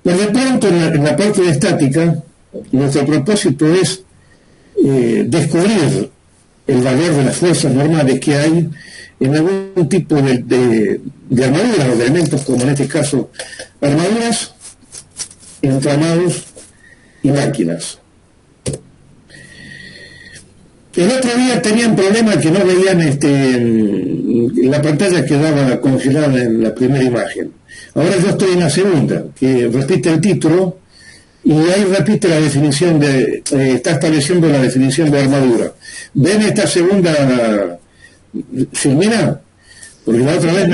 Por de pronto, en la parte de estática, nuestro propósito es descubrir el valor de las fuerzas normales que hay en algún tipo de armaduras o de elementos, como en este caso armaduras, entramados y máquinas. El otro día tenían problemas que no veían la pantalla quedaba congelada en la primera imagen. Ahora yo estoy en la segunda, que repite el título y ahí repite la definición está estableciendo la definición de armadura. ¿Ven esta segunda filmina? Porque la otra vez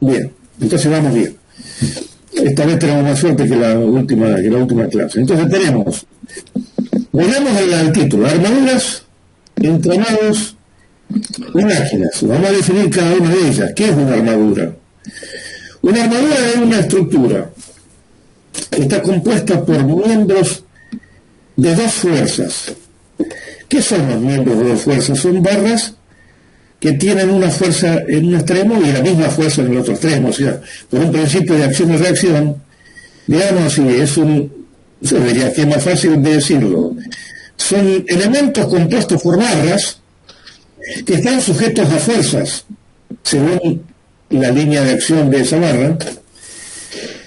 bien, entonces vamos bien. Esta vez tenemos más suerte que la última clase. Entonces volvemos al título, armaduras, entramados y máquinas. Vamos a definir cada una de ellas. ¿Qué es una armadura? Una armadura es una estructura. Está compuesta por miembros de dos fuerzas. ¿Qué son los miembros de dos fuerzas? Son barras que tienen una fuerza en un extremo y la misma fuerza en el otro extremo. O sea, por un principio de acción y reacción, digamos así, yo diría que es más fácil de decirlo. Son elementos compuestos por barras que están sujetos a fuerzas, según la línea de acción de esa barra.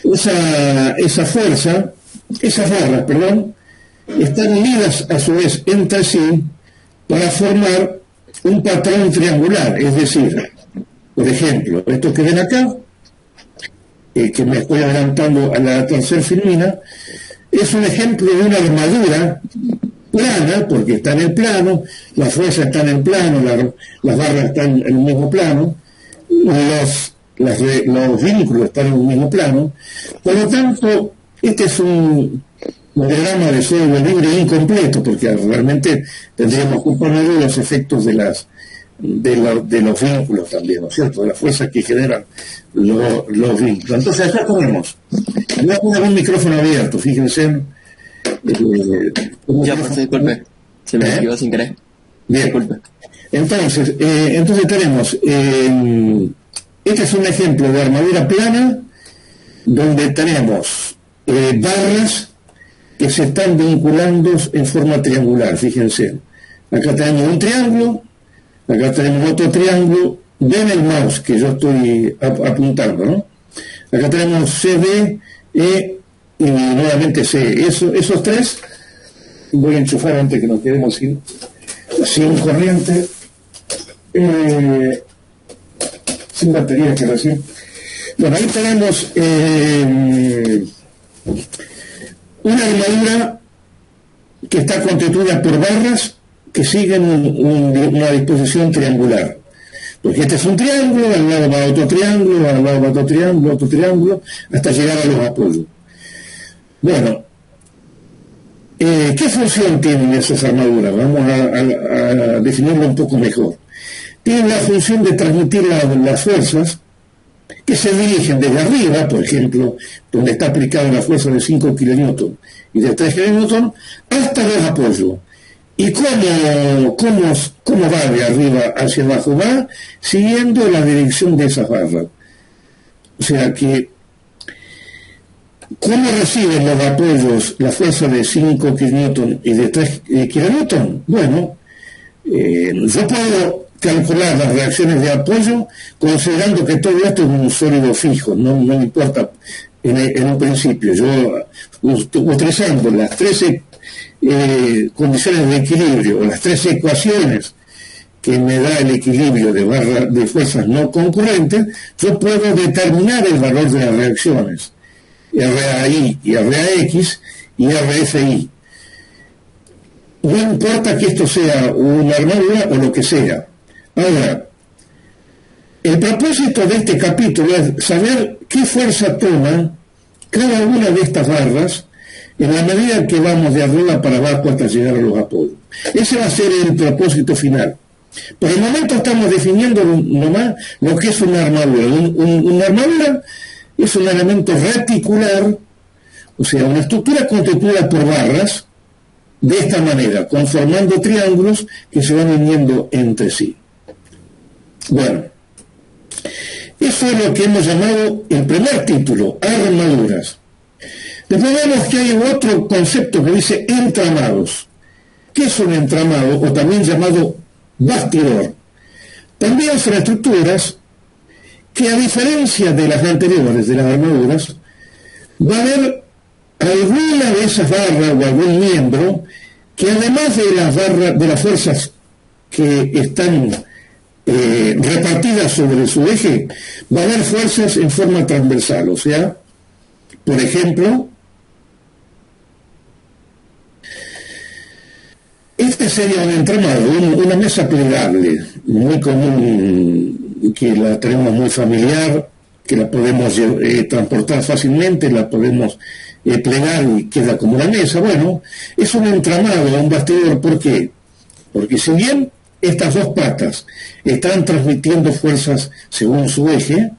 Esas barras, están unidas a su vez entre sí para formar un patrón triangular. Es decir, por ejemplo, esto que ven acá, que me estoy adelantando a la tercera filmina, es un ejemplo de una armadura plana, porque está en el plano, la fuerza está en el plano, las barras están en el mismo plano, los vínculos están en el mismo plano. Por lo tanto, este es un diagrama de software libre incompleto, porque realmente tendríamos que poner los efectos de los vínculos también, ¿no es cierto?, de las fuerzas que generan los vínculos. Entonces acá tenemos, voy a poner un micrófono abierto, fíjense. Ya, pues, disculpe, se me activó sin querer. Bien. Disculpe. Entonces tenemos, este es un ejemplo de armadura plana, donde tenemos barras que se están vinculando en forma triangular, fíjense. Acá tenemos un triángulo, acá tenemos otro triángulo, ven el mouse que yo estoy apuntando, ¿no? Acá tenemos CD, E y nuevamente C. Esos tres, voy a enchufar antes que nos quedemos sin corriente, sin batería que recién. Bueno, ahí tenemos una armadura que está constituida por barras que siguen una disposición triangular. Porque este es un triángulo, al lado va otro triángulo, al lado va otro triángulo, hasta llegar a los apoyos. Bueno, ¿qué función tienen esas armaduras? Vamos a definirlo un poco mejor. Tienen la función de transmitir las fuerzas que se dirigen desde arriba, por ejemplo, donde está aplicada la fuerza de 5 kN y de 3 kN, hasta los apoyos. ¿Y cómo va de arriba hacia abajo? Va siguiendo la dirección de esas barras. O sea que, ¿cómo reciben los apoyos la fuerza de 5 kN y de 3 kN? Bueno, yo puedo calcular las reacciones de apoyo considerando que todo esto es un sólido fijo, no me importa en un principio. Yo, utilizando las 13 condiciones de equilibrio, o las 13 ecuaciones que me da el equilibrio de fuerzas no concurrentes, yo puedo determinar el valor de las reacciones RAI y RAX y RFI. No importa que esto sea una armadura o lo que sea. Ahora, el propósito de este capítulo es saber qué fuerza toma cada una de estas barras en la medida que vamos de arriba para abajo hasta llegar a los apoyos. Ese va a ser el propósito final. Por el momento estamos definiendo nomás lo que es una armadura. Una armadura es un elemento reticular, o sea, una estructura constituida por barras de esta manera, conformando triángulos que se van uniendo entre sí. Bueno, eso es lo que hemos llamado el primer título, armaduras. Después vemos que hay otro concepto que dice entramados. ¿Qué es un entramado, o también llamado bastidor? También son estructuras que, a diferencia de las anteriores, de las armaduras, va a haber alguna de esas barras o algún miembro que, además de las barras, de las fuerzas que están repartidas sobre su eje, va a haber fuerzas en forma transversal. O sea, por ejemplo, este sería un entramado, una mesa plegable, muy común, que la tenemos muy familiar, que la podemos transportar fácilmente, la podemos plegar y queda como una mesa. Bueno, es un entramado, un bastidor. ¿Por qué? Porque si bien estas dos patas están transmitiendo fuerzas según su eje,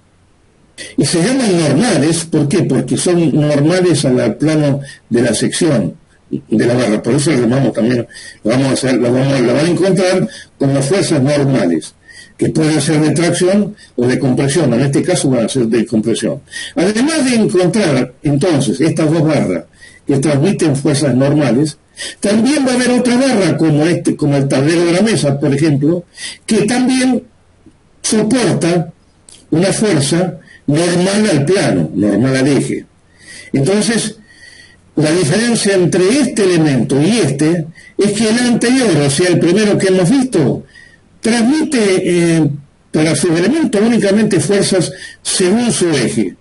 y se llaman normales, ¿por qué? Porque son normales al plano de la sección de la barra. Por eso lo llamamos también, la van a encontrar como fuerzas normales, que pueden ser de tracción o de compresión. En este caso van a ser de compresión. Además de encontrar entonces estas dos barras que transmiten fuerzas normales, también va a haber otra barra como el tablero de la mesa, por ejemplo, que también soporta una fuerza normal al plano, normal al eje. Entonces, la diferencia entre este elemento y este es que el anterior, o sea, el primero que hemos visto, transmite para su elemento únicamente fuerzas según su eje,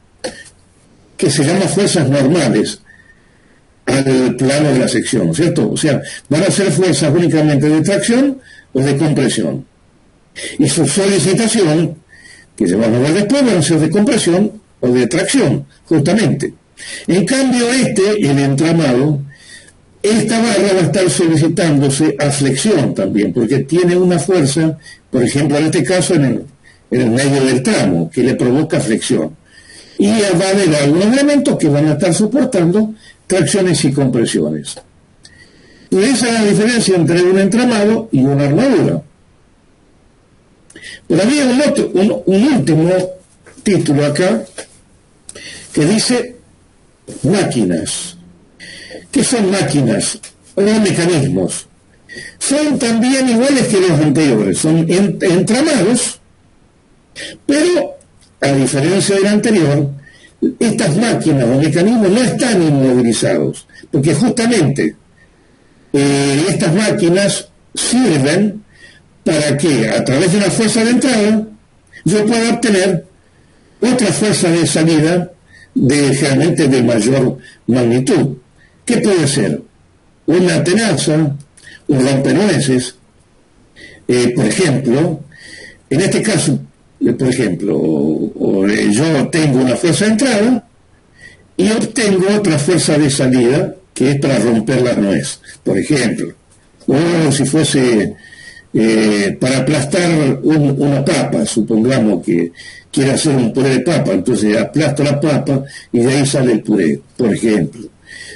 que se llama fuerzas normales al plano de la sección, ¿cierto? O sea, van a ser fuerzas únicamente de tracción o de compresión. Y su solicitación, que se van a ver después, van a ser de compresión o de tracción, justamente. En cambio, el entramado, esta barra va a estar solicitándose a flexión también, porque tiene una fuerza, por ejemplo, en este caso, en el medio del tramo, que le provoca flexión. Y va a haber algunos elementos que van a estar soportando tracciones y compresiones. Y esa es la diferencia entre un entramado y una armadura. Pero había un último título acá que dice máquinas. ¿Qué son máquinas? O mecanismos. Son también iguales que los anteriores, son entramados, pero a diferencia del anterior, estas máquinas o mecanismos no están inmovilizados, porque justamente estas máquinas sirven para que, a través de una fuerza de entrada, yo pueda obtener otra fuerza de salida generalmente de mayor magnitud. ¿Qué puede ser? Una tenaza, un rompenueces, por ejemplo. En este caso, por ejemplo, yo tengo una fuerza de entrada y obtengo otra fuerza de salida que es para romper la nuez, por ejemplo. O si fuese para aplastar una papa, supongamos que quiera hacer un puré de papa, entonces aplasto la papa y de ahí sale el puré, por ejemplo.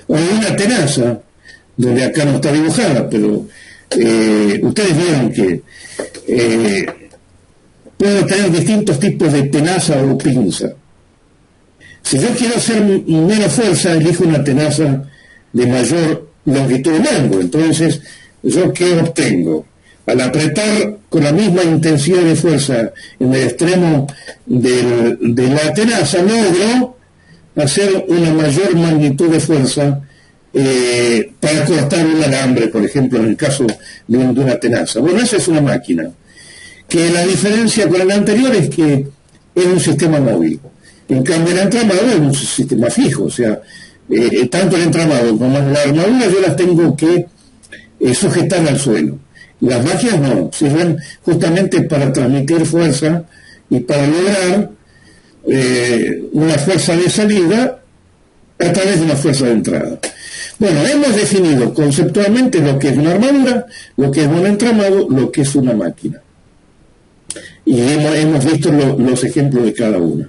O una tenaza, donde acá no está dibujada, pero ustedes vieron que puedo tener distintos tipos de tenaza o pinza. Si yo quiero hacer menos fuerza, elijo una tenaza de mayor longitud de mango. Entonces, ¿yo qué obtengo? Al apretar con la misma intensidad de fuerza en el extremo de la tenaza, logro hacer una mayor magnitud de fuerza para cortar un alambre, por ejemplo, en el caso de una tenaza. Bueno, esa es una máquina, que la diferencia con la anterior es que es un sistema móvil. En cambio, el entramado es un sistema fijo, o sea, tanto el entramado como la armadura yo las tengo que sujetar al suelo. Las máquinas no, sirven justamente para transmitir fuerza y para lograr una fuerza de salida a través de una fuerza de entrada. Bueno, hemos definido conceptualmente lo que es una armadura, lo que es un entramado, lo que es una máquina. Y hemos visto los ejemplos de cada una.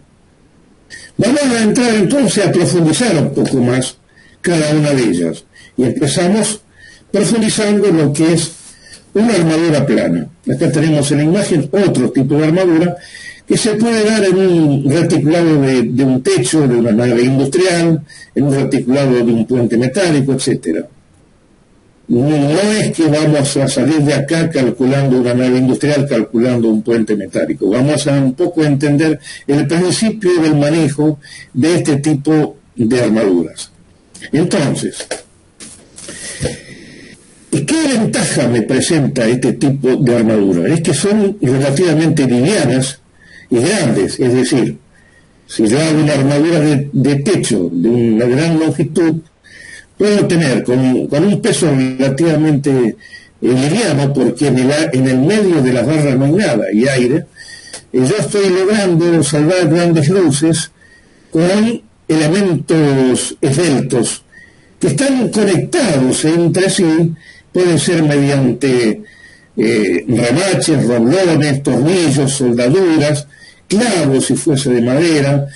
Vamos a entrar entonces a profundizar un poco más cada una de ellas. Y empezamos profundizando en lo que es una armadura plana. Acá tenemos en la imagen otro tipo de armadura, que que se puede dar en un reticulado de un techo, de una nave industrial, en un reticulado de un puente metálico, etcétera. No es que vamos a salir de acá calculando una nave industrial, calculando un puente metálico. Vamos a un poco entender el principio del manejo de este tipo de armaduras. Entonces, ¿qué ventaja me presenta este tipo de armadura? Es que son relativamente livianas y grandes, es decir, si yo hago una armadura de techo de una gran longitud, puedo tener con un peso relativamente liviano, porque en el medio de las barras no hay nada, y aire, yo estoy logrando salvar grandes luces con elementos esbeltos que están conectados entre sí, pueden ser mediante remaches, roblones, tornillos, soldaduras, clavos si fuese de madera,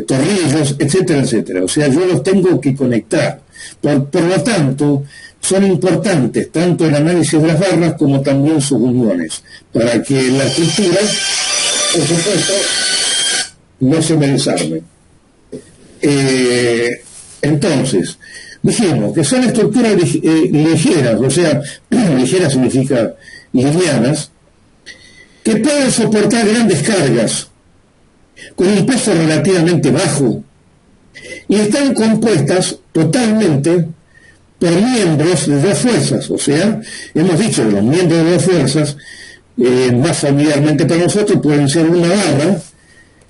tornillos, etcétera, etcétera. O sea, yo los tengo que conectar. Por lo tanto, son importantes tanto el análisis de las barras como también sus uniones, para que la estructura, por supuesto, no se me desarme. Entonces, dijimos que son estructuras ligeras, o sea, ligeras significa livianas, que pueden soportar grandes cargas con un peso relativamente bajo, y están compuestas totalmente por miembros de dos fuerzas. O sea, hemos dicho que los miembros de dos fuerzas, más familiarmente para nosotros, pueden ser una barra,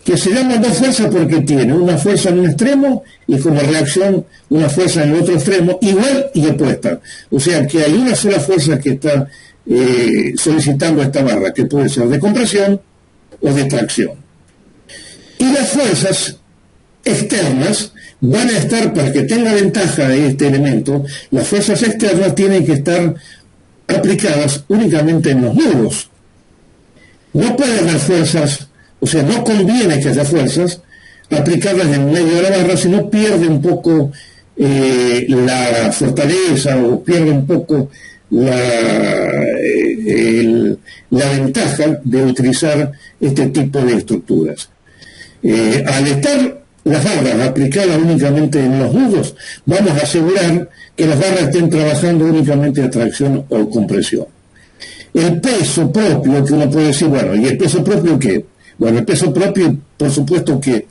que se llama dos fuerzas porque tiene una fuerza en un extremo y como reacción una fuerza en el otro extremo, igual y opuesta. O sea, que hay una sola fuerza que está solicitando esta barra, que puede ser de compresión o de tracción. Y las fuerzas externas van a estar, para que tenga ventaja de este elemento, las fuerzas externas tienen que estar aplicadas únicamente en los nudos. No pueden haber fuerzas, o sea, no conviene que haya fuerzas aplicarlas en medio de la barra, sino pierde un poco la fortaleza o pierde un poco la ventaja de utilizar este tipo de estructuras. Al estar las barras aplicadas únicamente en los nudos, vamos a asegurar que las barras estén trabajando únicamente a tracción o compresión. El peso propio, que uno puede decir, bueno, ¿y el peso propio qué? Bueno, el peso propio, por supuesto que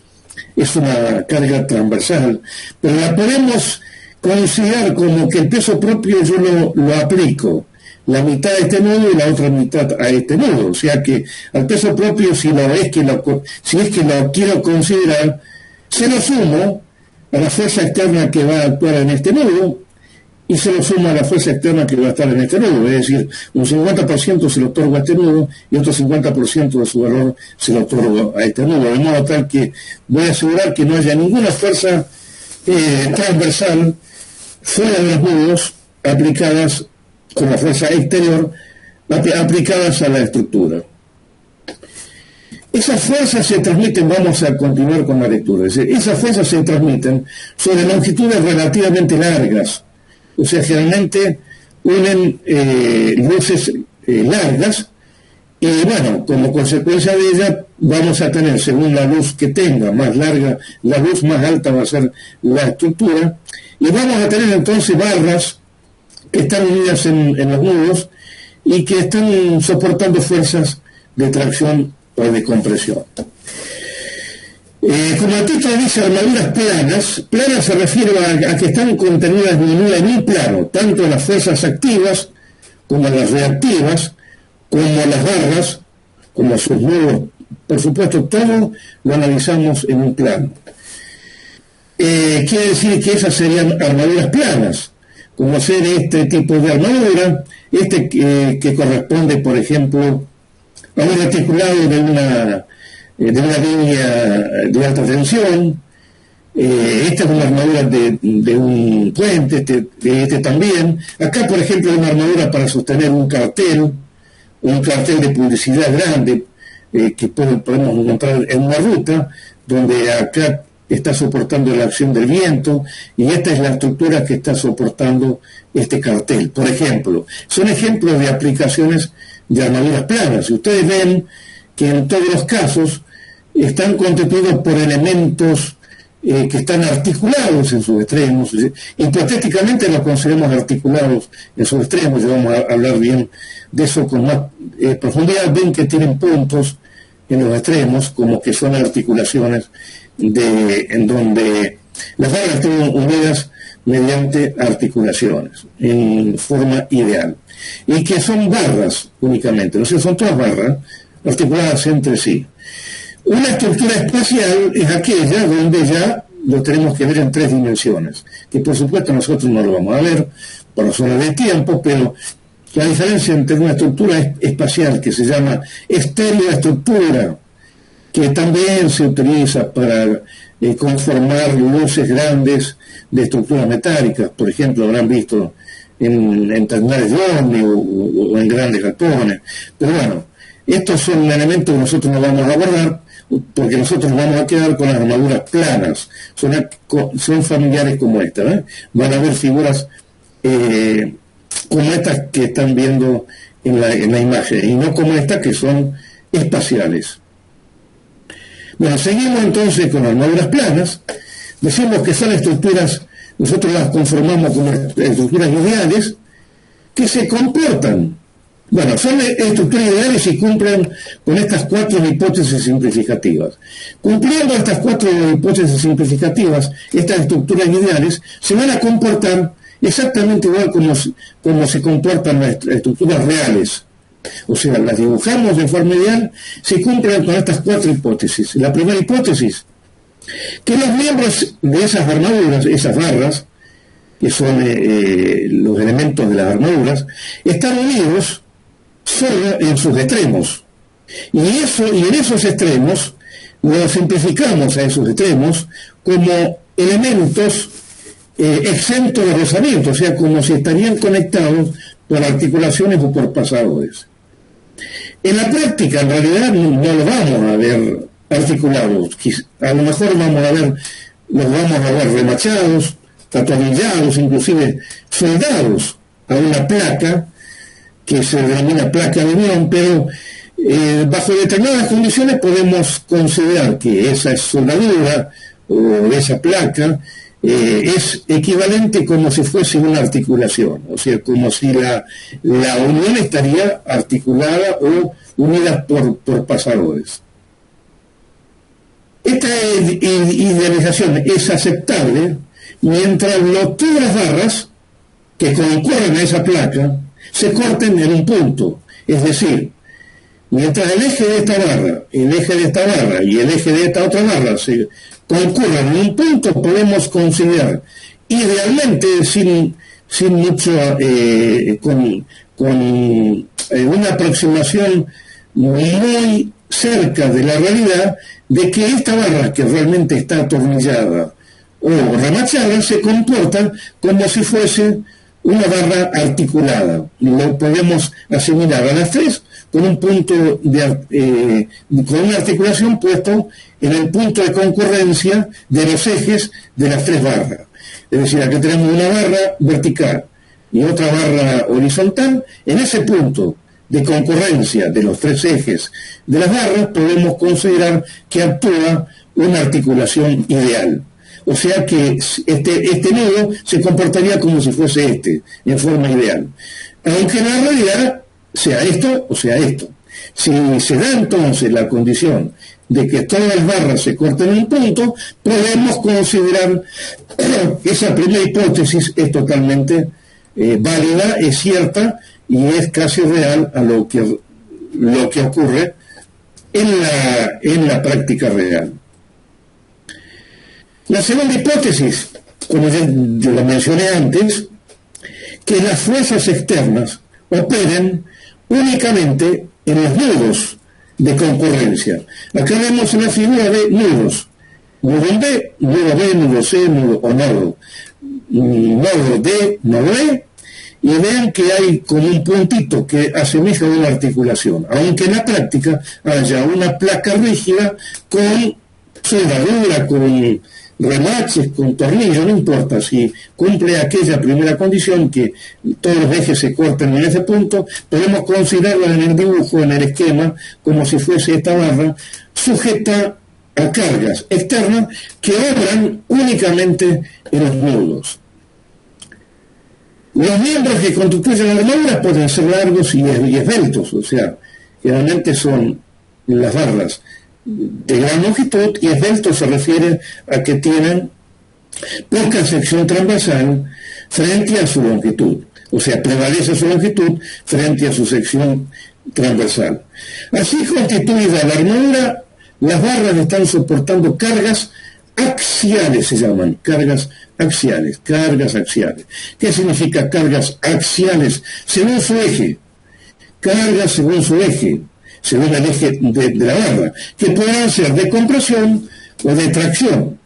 es una carga transversal, pero la podemos considerar como que el peso propio yo lo aplico la mitad a este nudo y la otra mitad a este nudo. O sea que al peso propio, si es que lo quiero considerar, se lo sumo a la fuerza externa que va a actuar en este nudo y se lo sumo a la fuerza externa que va a estar en este nudo. Es decir, un 50% se lo otorgo a este nudo y otro 50% de su valor se lo otorgo a este nudo. De modo tal que voy a asegurar que no haya ninguna fuerza transversal fuera de los nudos aplicadas con la fuerza exterior aplicadas a la estructura. Esas fuerzas se transmiten, vamos a continuar con la lectura, es decir, esas fuerzas se transmiten sobre longitudes relativamente largas, o sea, generalmente unen luces largas, y bueno, como consecuencia de ella vamos a tener, según la luz que tenga más larga, la luz más alta va a ser la estructura, y vamos a tener entonces barras que están unidas en los nudos y que están soportando fuerzas de tracción o de compresión. Como el título dice, armaduras planas se refiere a que están contenidas en un plano, tanto las fuerzas activas como las reactivas, como las barras, como sus nudos, por supuesto, todo lo analizamos en un plano. Quiere decir que esas serían armaduras planas, como ser este tipo de armadura, que corresponde, por ejemplo, a un reticulado de una línea de alta tensión. Esta es una armadura de un puente, este también. Acá, por ejemplo, hay una armadura para sostener un cartel de publicidad grande que podemos encontrar en una ruta, donde acá está soportando la acción del viento, y esta es la estructura que está soportando este cartel. Por ejemplo, son ejemplos de aplicaciones de armaduras planas. Y ustedes ven que en todos los casos están constituidos por elementos que están articulados en sus extremos. Hipotéticamente los consideramos articulados en sus extremos, y vamos a hablar bien de eso con más profundidad. Ven que tienen puntos en los extremos, como que son articulaciones en donde las barras están unidas mediante articulaciones en forma ideal, y que son barras únicamente, no sé, son todas barras articuladas entre sí. Una estructura espacial es aquella donde ya lo tenemos que ver en 3 dimensiones, que por supuesto nosotros no lo vamos a ver por razones de tiempo, pero la diferencia entre una estructura espacial que se llama estereoestructura, que también se utiliza para conformar luces grandes de estructuras metálicas, por ejemplo, habrán visto en terminales de ovni o en grandes galpones, pero bueno, estos son elementos que nosotros no vamos a abordar, porque nosotros nos vamos a quedar con las armaduras planas, son familiares como esta, ¿eh? Van a haber figuras como estas que están viendo en la imagen, y no como estas que son espaciales. Bueno, seguimos entonces con armaduras planas. Decimos que son estructuras, nosotros las conformamos como estructuras ideales, que se comportan. Bueno, son estructuras ideales y cumplen con estas 4 hipótesis simplificativas. Cumpliendo estas 4 hipótesis simplificativas, estas estructuras ideales se van a comportar exactamente igual como se comportan las estructuras reales. O sea, las dibujamos de forma ideal si cumplen con estas 4 hipótesis. La primera hipótesis, que los miembros de esas armaduras, esas barras, que son los elementos de las armaduras, están unidos solo en sus extremos. Y en esos extremos, lo simplificamos a esos extremos como elementos exentos de rozamiento, o sea, como si estarían conectados por articulaciones o por pasadores. En la práctica, en realidad, no lo vamos a ver articulados. A lo mejor los vamos a ver remachados, atornillados, inclusive soldados a una placa que se denomina placa de unión, pero bajo determinadas condiciones podemos considerar que esa soldadura o esa placa es equivalente como si fuese una articulación, o sea, como si la unión estaría articulada o unida por pasadores. Esta idealización es aceptable mientras todas las barras que concurren a esa placa se corten en un punto, es decir, mientras el eje de esta barra, el eje de esta barra y el eje de esta otra barra se concurran en un punto, podemos considerar, idealmente sin mucho, con una aproximación muy cerca de la realidad, de que esta barra que realmente está atornillada o remachada se comporta como si fuese una barra articulada. Lo podemos asimilar a las 3 con un punto con una articulación puesto en el punto de concurrencia de los ejes de las 3 barras. Es decir, aquí tenemos una barra vertical y otra barra horizontal. En ese punto de concurrencia de los 3 ejes de las barras podemos considerar que actúa una articulación ideal. O sea que este nudo se comportaría como si fuese en forma ideal. Aunque en la realidad sea esto o sea esto. Si se da entonces la condición de que todas las barras se corten en un punto, podemos considerar que esa primera hipótesis es totalmente válida, es cierta y es casi real a lo que ocurre en la práctica real. La segunda hipótesis, como yo lo mencioné antes, que las fuerzas externas operen únicamente en los nudos de concurrencia. Acá vemos una figura de nudos. Nudo B, nudo C, nudo o nodo. Nodo D, nodo E, y vean que hay como un puntito que asemeja a una articulación, aunque en la práctica haya una placa rígida con soldadura, con remaches, con tornillos, no importa, si cumple aquella primera condición que todos los ejes se cortan en ese punto, podemos considerarlo en el dibujo, en el esquema, como si fuese esta barra sujeta a cargas externas que obran únicamente en los nudos. Los miembros que constituyen la armadura pueden ser largos y esbeltos, o sea, generalmente son las barras de gran longitud, y esbelto se refiere a que tienen poca sección transversal frente a su longitud, o sea, prevalece su longitud frente a su sección transversal. Así constituida la armadura, las barras están soportando cargas axiales, se llaman cargas axiales. ¿Qué significa cargas axiales? Según su eje, cargas según su eje, según el eje de la barra, que pueden ser de compresión o de tracción.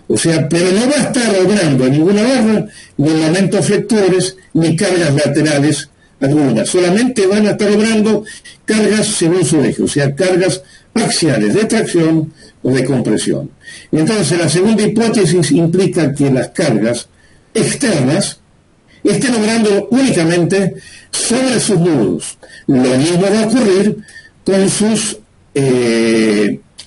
O sea, pero no va a estar obrando a ninguna barra ni momentos flectores ni cargas laterales algunas. Solamente van a estar obrando cargas según su eje, o sea, cargas axiales de tracción o de compresión. Entonces, la segunda hipótesis implica que las cargas externas estén obrando únicamente sobre sus nudos. Lo mismo va a ocurrir con sus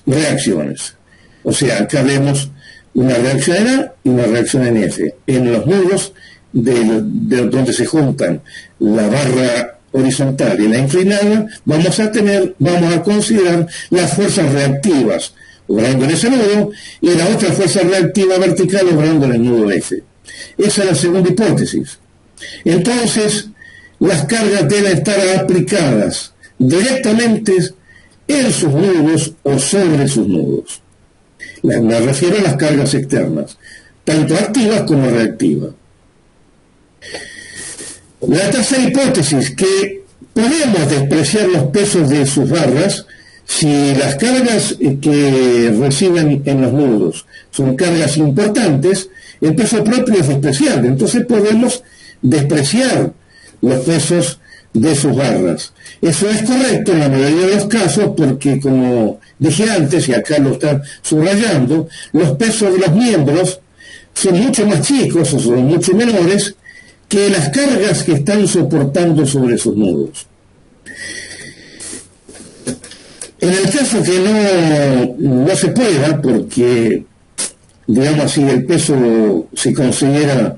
reacciones. O sea, acá vemos una reacción en A y una reacción en F. En los nudos de donde se juntan la barra horizontal y la inclinada, vamos a considerar las fuerzas reactivas obrando en ese nudo y la otra fuerza reactiva vertical obrando en el nudo F. Esa es la segunda hipótesis. Entonces, las cargas deben estar aplicadas directamente en sus nudos o sobre sus nudos. Me refiero a las cargas externas, tanto activas como reactivas. La tercera hipótesis, que podemos despreciar los pesos de sus barras si las cargas que reciben en los nudos son cargas importantes, el peso propio es despreciable. Entonces podemos despreciar los pesos de sus barras. Eso es correcto en la mayoría de los casos porque, como dije antes, y acá lo están subrayando, los pesos de los miembros son mucho más chicos o son mucho menores que las cargas que están soportando sobre sus nudos. En el caso que no se pueda, porque, digamos así, el peso se considera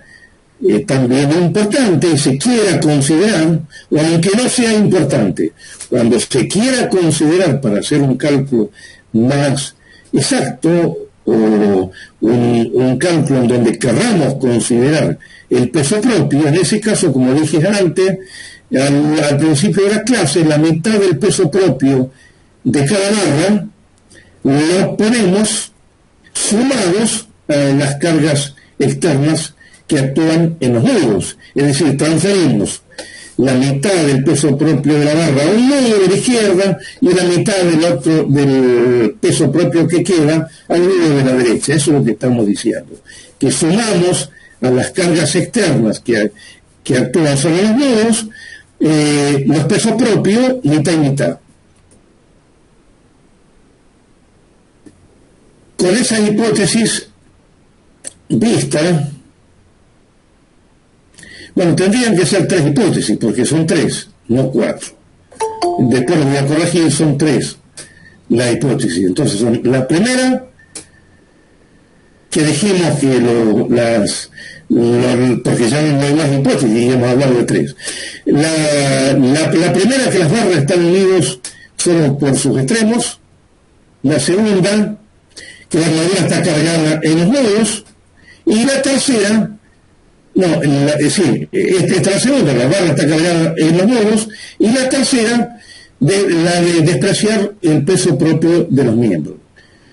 también importante y se quiera considerar, o aunque no sea importante, cuando se quiera considerar para hacer un cálculo más exacto o un cálculo en donde querramos considerar el peso propio, en ese caso, como dije antes, al principio de la clase, la mitad del peso propio de cada barra lo ponemos sumados a las cargas externas que actúan en los nudos, es decir, transferimos la mitad del peso propio de la barra a un nudo de la izquierda y la mitad del peso propio que queda al nudo de la derecha. Eso es lo que estamos diciendo, que sumamos a las cargas externas que actúan sobre los nudos los pesos propios mitad y mitad. Con esa hipótesis vista, bueno, tendrían que ser tres hipótesis, porque son tres, no cuatro. Después lo voy a corregir, son tres la hipótesis. Entonces, la primera, que dijimos que porque ya no hay más hipótesis, y hemos hablado de tres. La primera, que las barras están unidas solo por sus extremos. La segunda, que la armadura está cargada en los nudos. Y la tercera, esta es la segunda, la barra está cargada en los nudos, y la tercera, la de despreciar el peso propio de los miembros.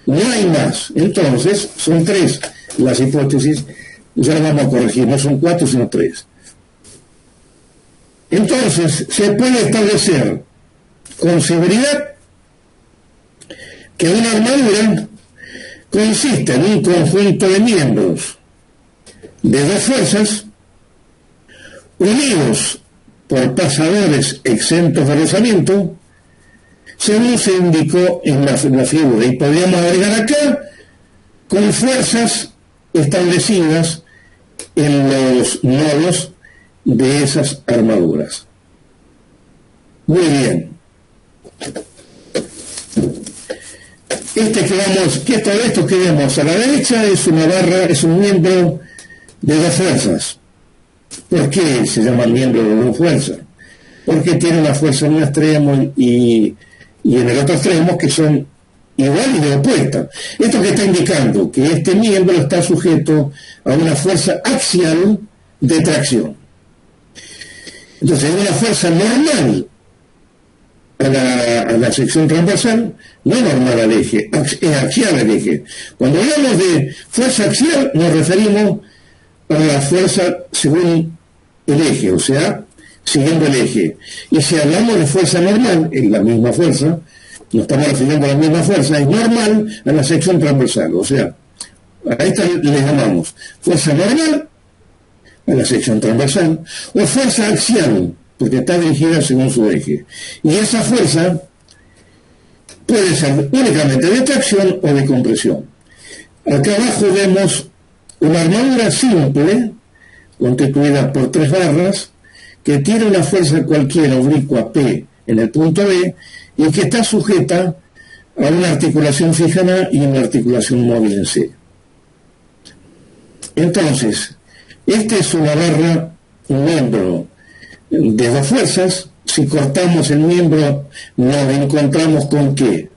No hay más. Entonces, son tres las hipótesis, ya las vamos a corregir, no son cuatro, sino tres. Entonces, se puede establecer con seguridad que una armadura consiste en un conjunto de miembros de dos fuerzas unidos por pasadores exentos de rozamiento, según se indicó en la figura, y podríamos agregar acá con fuerzas establecidas en los nodos de esas armaduras. Muy bien. esto que vemos a la derecha es una barra, es un miembro de dos fuerzas. ¿Por qué se llama miembro de dos fuerzas? Porque tiene una fuerza en un extremo y en el otro extremo que son igual y de opuesta. Esto que está indicando que este miembro está sujeto a una fuerza axial de tracción. Entonces es una fuerza normal a la sección transversal, no normal al eje, es axial al eje. Cuando hablamos de fuerza axial nos referimos a la fuerza según el eje, o sea, siguiendo el eje. Y si hablamos de fuerza normal, es la misma fuerza, nos estamos refiriendo a la misma fuerza, es normal a la sección transversal, o sea, a esta le llamamos fuerza normal a la sección transversal, o fuerza axial, porque está dirigida según su eje. Y esa fuerza puede ser únicamente de tracción o de compresión. Acá abajo vemos una armadura simple, constituida por 3 barras, que tiene una fuerza cualquiera oblicua P en el punto B, y que está sujeta a una articulación fija en A y una articulación móvil en C. Entonces, esta es una barra, un miembro de dos fuerzas. Si cortamos el miembro, nos encontramos con ¿qué?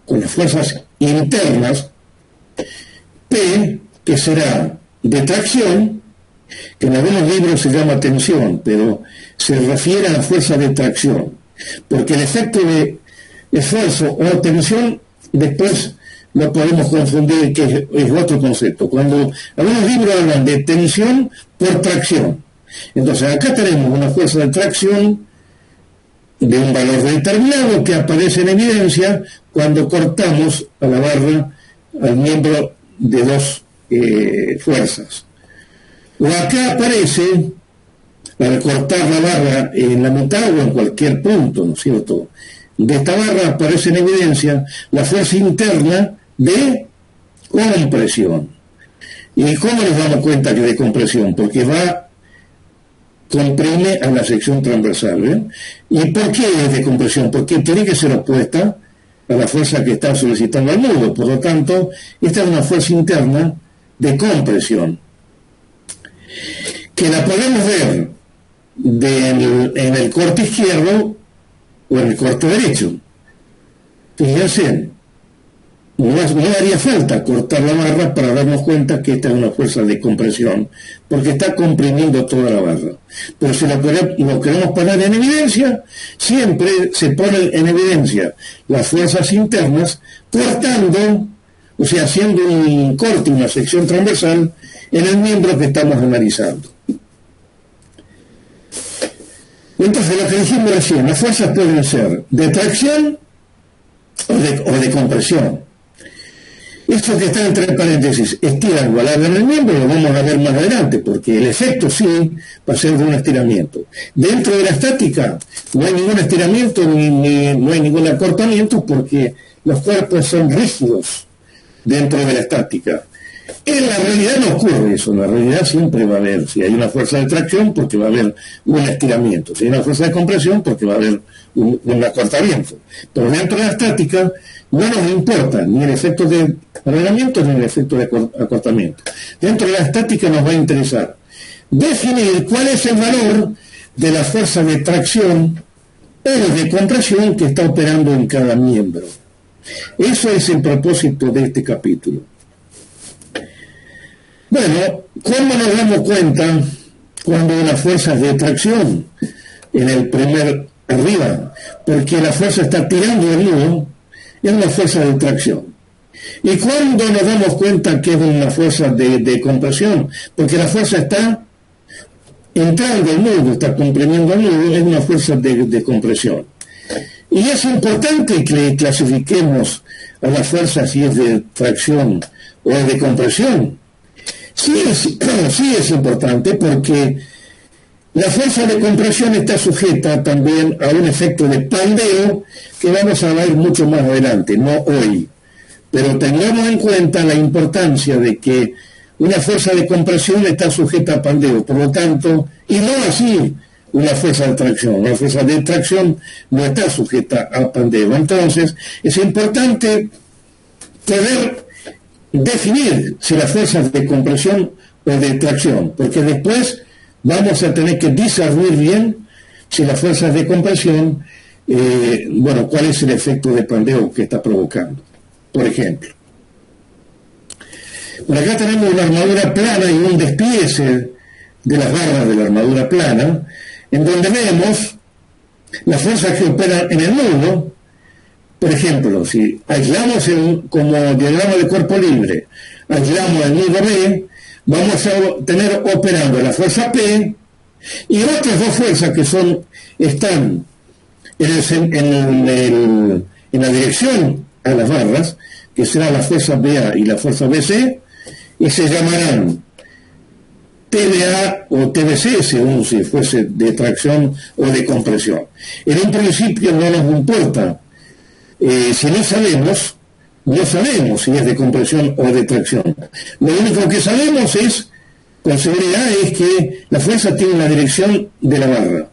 Con las fuerzas internas, P, que será de tracción, que en algunos libros se llama tensión, pero se refiere a la fuerza de tracción, porque el efecto de esfuerzo o tensión después lo podemos confundir, que es otro concepto. Cuando algunos libros hablan de tensión por tracción, entonces acá tenemos una fuerza de tracción de un valor determinado que aparece en evidencia cuando cortamos a la barra, al miembro de dos fuerzas. O acá aparece, al cortar la barra en la mitad o en cualquier punto, ¿no es cierto?, de esta barra aparece en evidencia la fuerza interna de compresión. ¿Y cómo nos damos cuenta que de compresión? Porque comprime a la sección transversal, ¿ven? ¿Y por qué es de compresión? Porque tiene que ser opuesta a la fuerza que está solicitando al nudo. Por lo tanto, esta es una fuerza interna de compresión, que la podemos ver en el corte izquierdo o en el corte derecho. Fíjense, no haría falta cortar la barra para darnos cuenta que esta es una fuerza de compresión, porque está comprimiendo toda la barra. Pero si lo queremos poner en evidencia, siempre se ponen en evidencia las fuerzas internas cortando, o sea, haciendo un corte, una sección transversal en el miembro que estamos analizando. Entonces, lo que dijimos recién, las fuerzas pueden ser de tracción o de compresión. Esto que está entre paréntesis, estiran o alargan el miembro, lo vamos a ver más adelante, porque el efecto sí va a ser de un estiramiento. Dentro de la estática no hay ningún estiramiento no hay ningún acortamiento, porque los cuerpos son rígidos dentro de la estática. En la realidad no ocurre eso, en la realidad siempre va a haber, si hay una fuerza de tracción, porque va a haber un estiramiento, si hay una fuerza de compresión, porque va a haber un acortamiento. Pero dentro de la estática no nos importa ni el efecto de alargamiento ni el efecto de acortamiento. Dentro de la estática nos va a interesar definir cuál es el valor de la fuerza de tracción o de compresión que está operando en cada miembro. Eso es el propósito de este capítulo. Bueno, ¿cómo nos damos cuenta cuando hay una fuerza de tracción en el primer arriba? Porque la fuerza está tirando el nudo, es una fuerza de tracción. ¿Y cuándo nos damos cuenta que es una fuerza de compresión? Porque la fuerza está entrando al nudo, está comprimiendo el nudo, es una fuerza de compresión. Y es importante que clasifiquemos a la fuerza si es de tracción o es de compresión. Sí es importante, porque la fuerza de compresión está sujeta también a un efecto de pandeo que vamos a ver mucho más adelante, no hoy. Pero tengamos en cuenta la importancia de que una fuerza de compresión está sujeta a pandeo, por lo tanto, y no así una fuerza de tracción. Una fuerza de tracción no está sujeta a pandeo. Entonces, es importante poder definir si las fuerzas de compresión o de tracción, porque después vamos a tener que discernir bien si las fuerzas de compresión, cuál es el efecto de pandeo que está provocando. Por ejemplo, por acá tenemos una armadura plana y un despiece de las barras de la armadura plana, en donde vemos las fuerzas que operan en el nudo. Por ejemplo, si aislamos como diagrama de cuerpo libre, aislamos el nudo B, vamos a tener operando la fuerza P y otras dos fuerzas que están en la dirección a las barras, que será la fuerza BA y la fuerza BC, y se llamarán TBA o TBC, según si fuese de tracción o de compresión. En un principio no nos importa. Si no sabemos si es de compresión o de tracción. Lo único que sabemos con seguridad es que la fuerza tiene una dirección de la barra.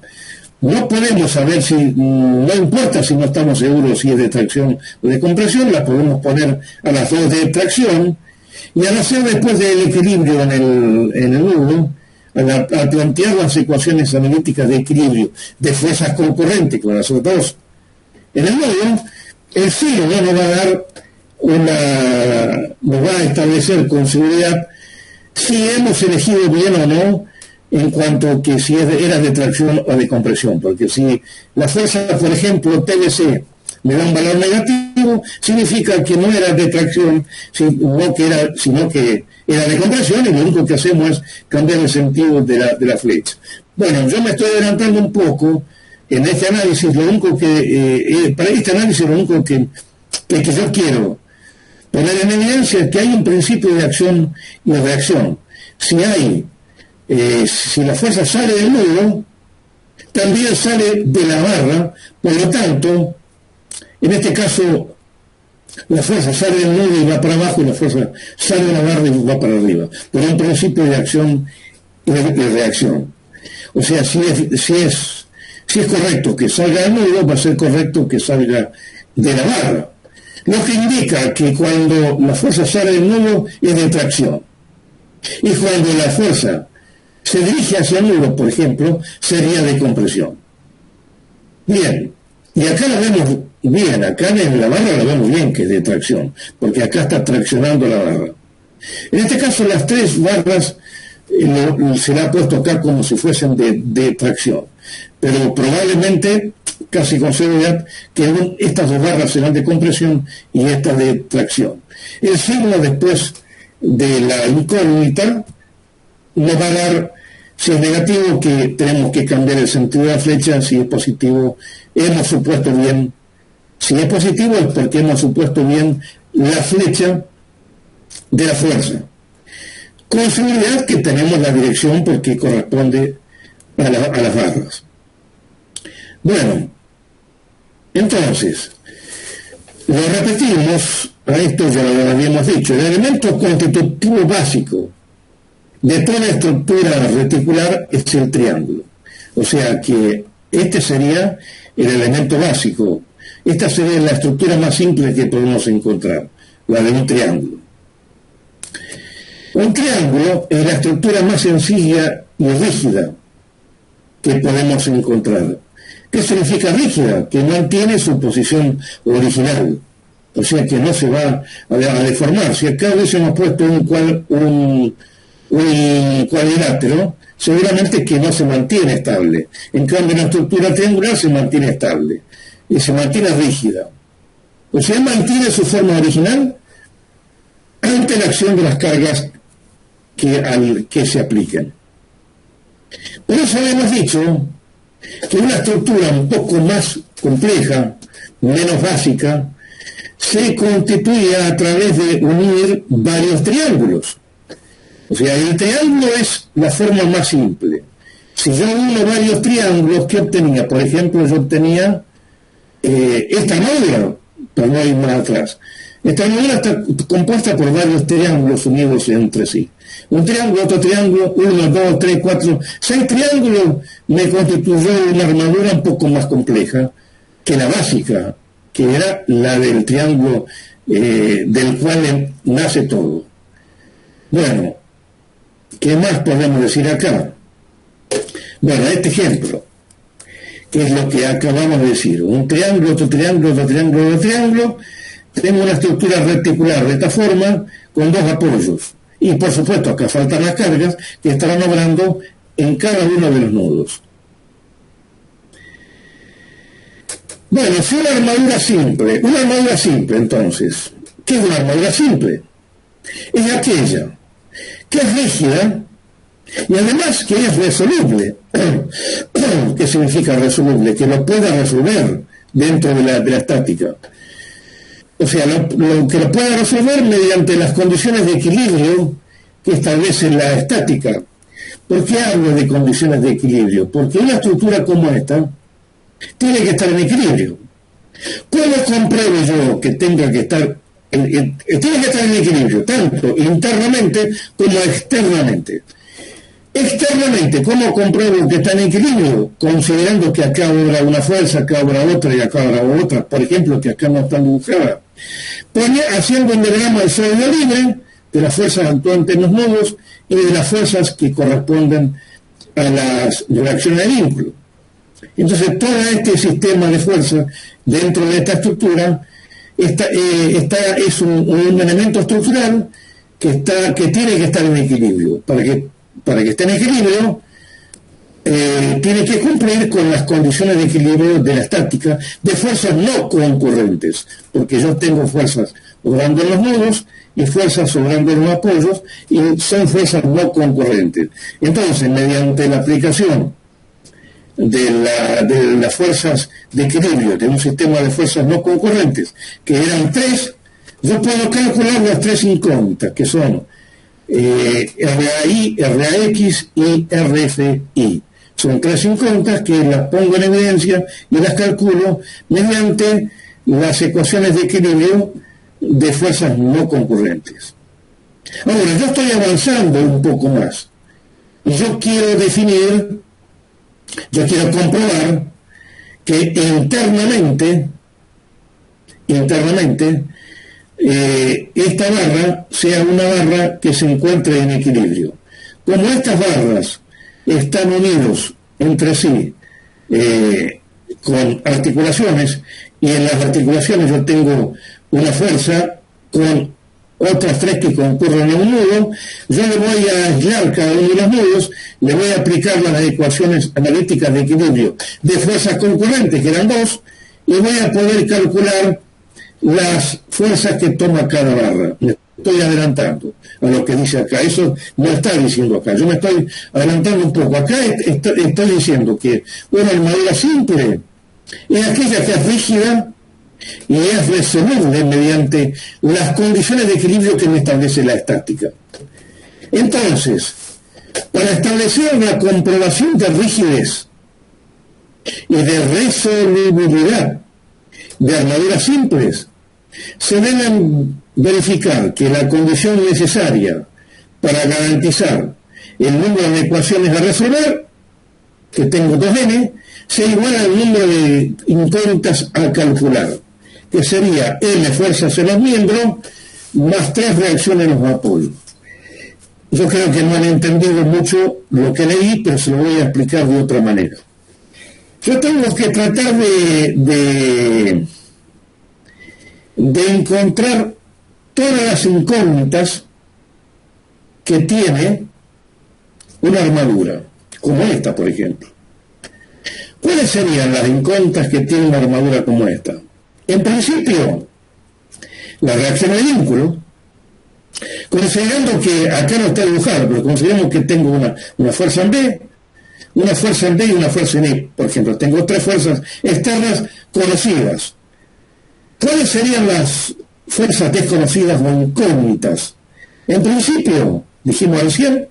No podemos saber no importa si no estamos seguros si es de tracción o de compresión, la podemos poner a las dos de tracción, y al hacer después del equilibrio en el nudo, al plantear las ecuaciones analíticas de equilibrio de fuerzas concurrentes con las otras dos en el nudo, el filo nos va a establecer con seguridad si hemos elegido bien o no en cuanto a que si era de tracción o de compresión, porque si la fuerza, por ejemplo, TBC me da un valor negativo, significa que no era de tracción, sino que era de compresión, y lo único que hacemos es cambiar el sentido de la flecha. Bueno, yo me estoy adelantando un poco en este análisis. Para este análisis lo único que yo quiero poner en evidencia es que hay un principio de acción y reacción. Si la fuerza sale del nudo, también sale de la barra, por lo tanto, en este caso, la fuerza sale del nudo y va para abajo, y la fuerza sale de la barra y va para arriba. Pero hay un principio de acción y de reacción. O sea, si es correcto que salga del nudo, va a ser correcto que salga de la barra. Lo que indica que cuando la fuerza sale del nudo es de tracción. Y cuando la fuerza se dirige hacia el nudo, por ejemplo, sería de compresión. Bien, y acá la vemos bien, acá en la barra la vemos bien que es de tracción, porque acá está traccionando la barra. En este caso las tres barras se la ha puesto acá como si fuesen de tracción, pero probablemente, casi con seguridad, que estas dos barras serán de compresión y esta de tracción. El signo después de la incógnita nos va a dar, si es negativo, que tenemos que cambiar el sentido de la flecha; si es positivo, hemos supuesto bien. Si es positivo es porque hemos supuesto bien la flecha de la fuerza. Con seguridad que tenemos la dirección porque corresponde a las barras. Bueno, entonces, lo repetimos, a esto ya lo habíamos dicho, el elemento constitutivo básico de toda estructura reticular es el triángulo. O sea que este sería el elemento básico. Esta sería la estructura más simple que podemos encontrar, la de un triángulo. Un triángulo es la estructura más sencilla y rígida que podemos encontrar. ¿Qué significa rígida? Que mantiene su posición original, o sea que no se va a deformar. Si acá hubiésemos puesto un cuadrilátero, seguramente que no se mantiene estable. En cambio, la estructura triangular se mantiene estable y se mantiene rígida. O sea, mantiene su forma original ante la acción de las cargas que se aplican. Por eso habíamos dicho que una estructura un poco más compleja, menos básica, se constituía a través de unir varios triángulos. O sea, el triángulo es la forma más simple. Si yo uno varios triángulos, ¿qué obtenía? Por ejemplo, yo obtenía esta armadura, para no ir más atrás. Esta armadura está compuesta por varios triángulos unidos entre sí. Un triángulo, otro triángulo, 1, 2, 3, 4, 6 triángulos me constituyó una armadura un poco más compleja que la básica, que era la del triángulo del cual nace todo. Bueno, ¿qué más podemos decir acá? Bueno, este ejemplo, que es lo que acabamos de decir, un triángulo, otro triángulo, otro triángulo, otro triángulo, tenemos una estructura reticular de esta forma, con dos apoyos. Y por supuesto, acá faltan las cargas que estarán obrando en cada uno de los nudos. Bueno, si una armadura simple entonces, ¿qué es una armadura simple? Es aquella que es rígida y además que es resoluble. ¿Qué significa resoluble? Que lo pueda resolver dentro de la estática. O sea, lo que lo pueda resolver mediante las condiciones de equilibrio que establece la estática. ¿Por qué hablo de condiciones de equilibrio? Porque una estructura como esta tiene que estar en equilibrio. ¿Cómo compruebo yo que tenga que estar tiene que estar en equilibrio, tanto internamente como externamente? Externamente, ¿cómo compruebo que está en equilibrio? Considerando que acá obra una fuerza, acá obra otra y acá obra otra, por ejemplo, que acá no están dibujadas. Haciendo un diagrama de sólido libre de las fuerzas actuantes en los nudos y de las fuerzas que corresponden a las reacciones de vínculo. Entonces, todo este sistema de fuerzas dentro de esta estructura es un elemento estructural que tiene que estar en equilibrio. Para que esté en equilibrio, tiene que cumplir con las condiciones de equilibrio de la estática de fuerzas no concurrentes, porque yo tengo fuerzas obrando en los nudos y fuerzas obrando en los apoyos, y son fuerzas no concurrentes. Entonces, mediante la aplicación de las fuerzas de equilibrio de un sistema de fuerzas no concurrentes, que eran tres, yo puedo calcular las tres incógnitas, que son RAI, RAX y RFI. Son tres incógnitas que las pongo en evidencia y las calculo mediante las ecuaciones de equilibrio de fuerzas no concurrentes. Ahora, yo estoy avanzando un poco más y yo quiero comprobar que internamente esta barra sea una barra que se encuentre en equilibrio. Como estas barras están unidos entre sí con articulaciones, y en las articulaciones yo tengo una fuerza con otras tres que concurren en un nudo, yo le voy a aislar cada uno de los nudos, le voy a aplicar las ecuaciones analíticas de equilibrio de fuerzas concurrentes, que eran dos, y voy a poder calcular las fuerzas que toma cada barra. Me estoy adelantando a lo que dice acá. Eso no está diciendo acá. Yo me estoy adelantando un poco. Acá estoy diciendo que una armadura simple es aquella que es rígida y es resoluble mediante las condiciones de equilibrio que me establece la estática. Entonces, para establecer la comprobación de rigidez y de resolubilidad de armaduras simples, se deben verificar que la condición necesaria para garantizar el número de ecuaciones a resolver, que tengo 2n, sea igual al número de incógnitas a calcular, que sería n fuerzas en los miembros más 3 reacciones en los apoyos. Yo creo que no han entendido mucho lo que leí, pero se lo voy a explicar de otra manera. Yo tengo que tratar de encontrar todas las incógnitas que tiene una armadura, como esta, por ejemplo. ¿Cuáles serían las incógnitas que tiene una armadura como esta? En principio, la reacción de vínculo, considerando que acá no está dibujado, pero consideramos que tengo una fuerza en B, una fuerza en B y una fuerza en E. Por ejemplo, tengo tres fuerzas externas conocidas. ¿Cuáles serían las fuerzas desconocidas o incógnitas? En principio, dijimos recién,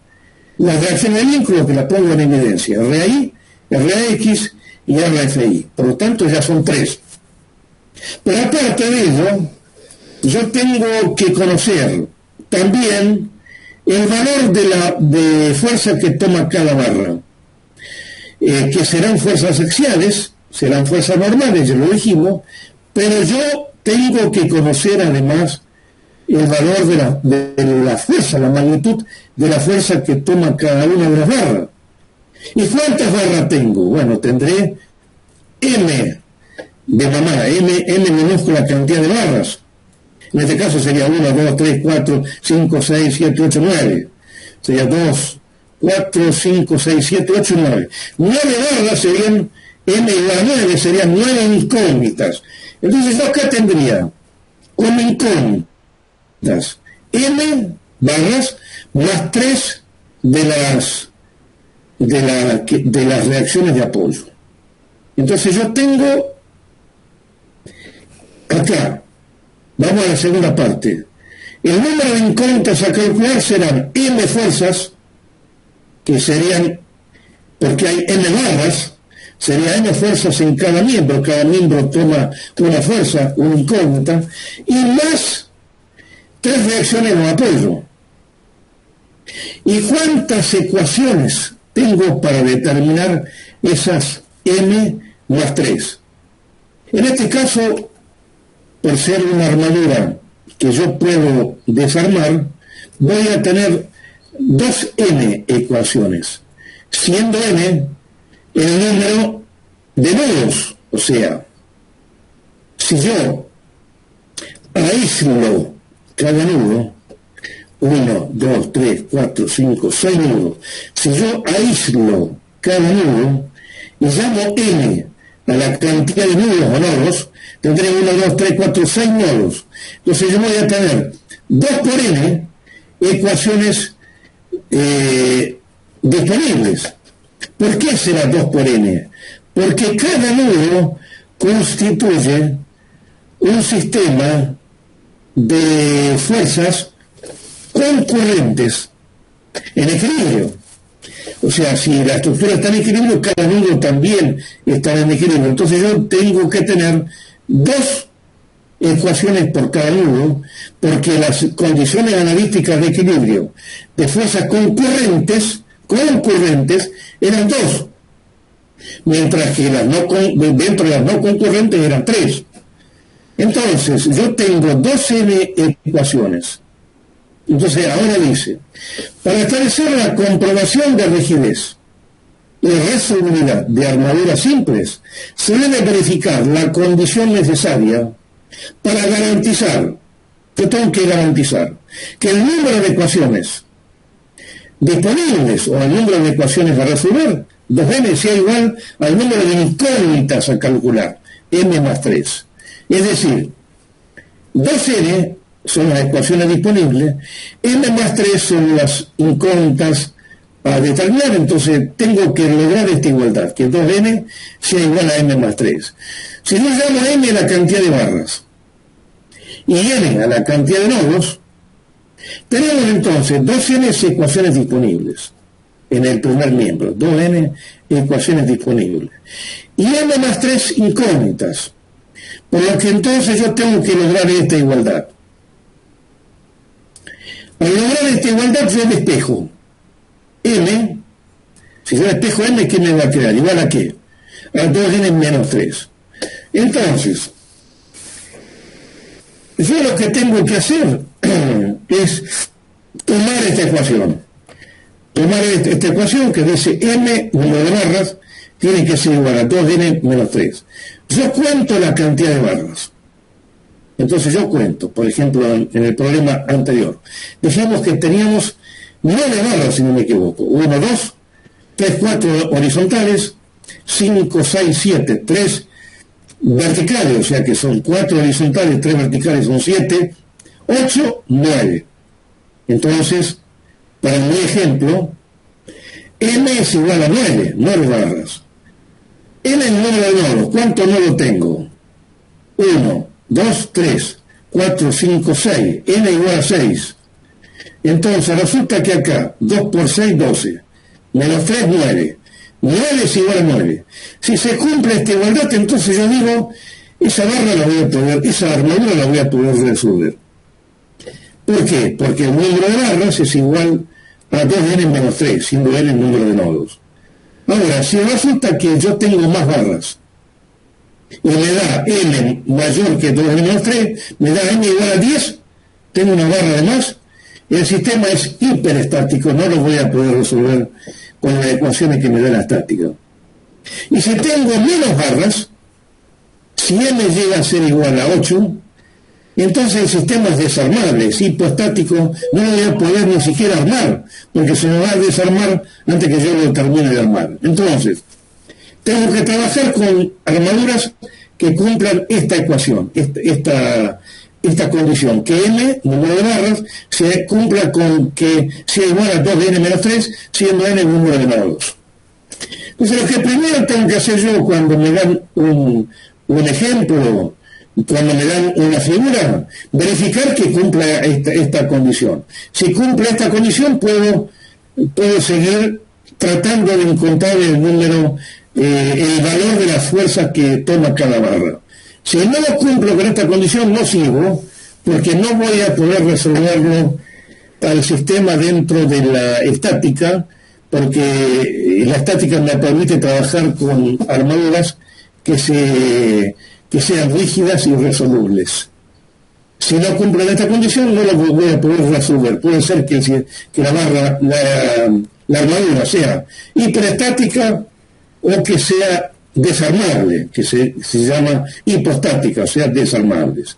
la reacción de vínculo, que la pongo en evidencia, RAI, RAX y RFI. Por lo tanto, ya son tres. Pero aparte de ello, yo tengo que conocer también el valor de fuerza que toma cada barra, que serán fuerzas axiales, serán fuerzas normales, ya lo dijimos, pero yo tengo que conocer además el valor de la fuerza, la magnitud de la fuerza que toma cada una de las barras. ¿Y cuántas barras tengo? Bueno, tendré M de mamá, M minúscula la cantidad de barras. En este caso sería 1, 2, 3, 4, 5, 6, 7, 8, 9. Sería 2, 4, 5, 6, 7, 8, 9. 9 barras serían M igual a 9, serían 9 incógnitas. Entonces yo acá tendría como incógnitas M barras más 3 de las reacciones de apoyo. Entonces yo tengo acá, vamos a la segunda parte, el número de incógnitas a calcular serán M fuerzas, que serían, porque hay M barras, sería M fuerzas en cada miembro toma una fuerza, una incógnita, y más 3 reacciones de apoyo. ¿Y cuántas ecuaciones tengo para determinar esas M más 3? En este caso, por ser una armadura que yo puedo desarmar, voy a tener 2n ecuaciones, siendo n el número de nudos. O sea, si yo aíslo cada nudo, 1, 2, 3, 4, 5, 6 nudos, si yo aíslo cada nudo y llamo n a la cantidad de nudos o nodos, tendré 1, 2, 3, 4, 6 nodos. Entonces yo voy a tener 2 por n ecuaciones disponibles. ¿Por qué será 2 por n? Porque cada nudo constituye un sistema de fuerzas concurrentes en equilibrio. O sea, si la estructura está en equilibrio, cada nudo también está en equilibrio. Entonces yo tengo que tener 2 ecuaciones por cada nudo, porque las condiciones analíticas de equilibrio de fuerzas concurrentes eran 2, mientras que dentro de las no concurrentes eran 3. Entonces yo tengo 2n ecuaciones. Entonces ahora dice, para establecer la comprobación de rigidez y resolubilidad de armaduras simples, se debe verificar la condición necesaria para garantizar, yo tengo que garantizar que el número de ecuaciones disponibles o el número de ecuaciones a resolver, 2n sea igual al número de incógnitas a calcular, m más 3. Es decir, 2n son las ecuaciones disponibles, m más 3 son las incógnitas a determinar. Entonces tengo que lograr esta igualdad, que 2n sea igual a m más 3. Si yo llamo m a la cantidad de barras y n a la cantidad de nodos, tenemos entonces 2n ecuaciones disponibles en el primer miembro, 2n ecuaciones disponibles, y m más 3 incógnitas, por lo que entonces yo tengo que lograr esta igualdad. Al lograr esta igualdad yo despejo m. Si yo despejo m, ¿qué me va a quedar? ¿Igual a qué? A 2n menos 3. Entonces, yo lo que tengo que hacer es tomar esta ecuación. Tomar esta ecuación que dice m, número de barras, tiene que ser igual a 2n menos 3. Yo cuento la cantidad de barras. Entonces yo cuento, por ejemplo, en el problema anterior, dijimos que teníamos 9 barras, si no me equivoco. 1, 2, 3, 4 horizontales, 5, 6, 7, 3 verticales, o sea que son 4 horizontales, 3 verticales, son 7, 8, 9. Entonces, para mi ejemplo, m es igual a 9 barras. N es el número de nodos. ¿Cuántos nodos tengo? 1, 2, 3, 4, 5, 6. N igual a 6. Entonces resulta que acá 2 por 6, 12. Menos 3, 9. 9 es igual a 9. Si se cumple esta igualdad, entonces yo digo, esa barra la voy a poder, esa armadura la voy a poder resolver. ¿Por qué? Porque el número de barras es igual a 2n menos 3, siendo n el número de nodos. Ahora, si resulta que yo tengo más barras, y me da m mayor que 2n menos 3, me da m igual a 10, tengo una barra de más, el sistema es hiperestático, no lo voy a poder resolver con las ecuaciones que me da la estática. Y si tengo menos barras, si m llega a ser igual a 8, entonces el sistema es desarmable, es hipoestático, no lo voy a poder ni siquiera armar, porque se me va a desarmar antes que yo lo termine de armar. Entonces, tengo que trabajar con armaduras que cumplan esta ecuación, esta condición, que m, número de barras, se cumpla con que sea igual a 2n menos 3, siendo n un número de menos 2. Entonces, lo que primero tengo que hacer yo cuando me dan un ejemplo, cuando me dan una figura, verificar que cumpla esta condición. Si cumple esta condición, puedo seguir tratando de encontrar el número, el valor de las fuerzas que toma cada barra. Si no lo cumplo con esta condición, no sigo, porque no voy a poder resolverlo al sistema dentro de la estática, porque la estática me permite trabajar con armaduras que sean rígidas y resolubles. Si no cumplen esta condición, no lo voy a poder resolver. Puede ser que la armadura sea hiperestática o que sea desarmable, que se llama hipostática, o sea, desarmables.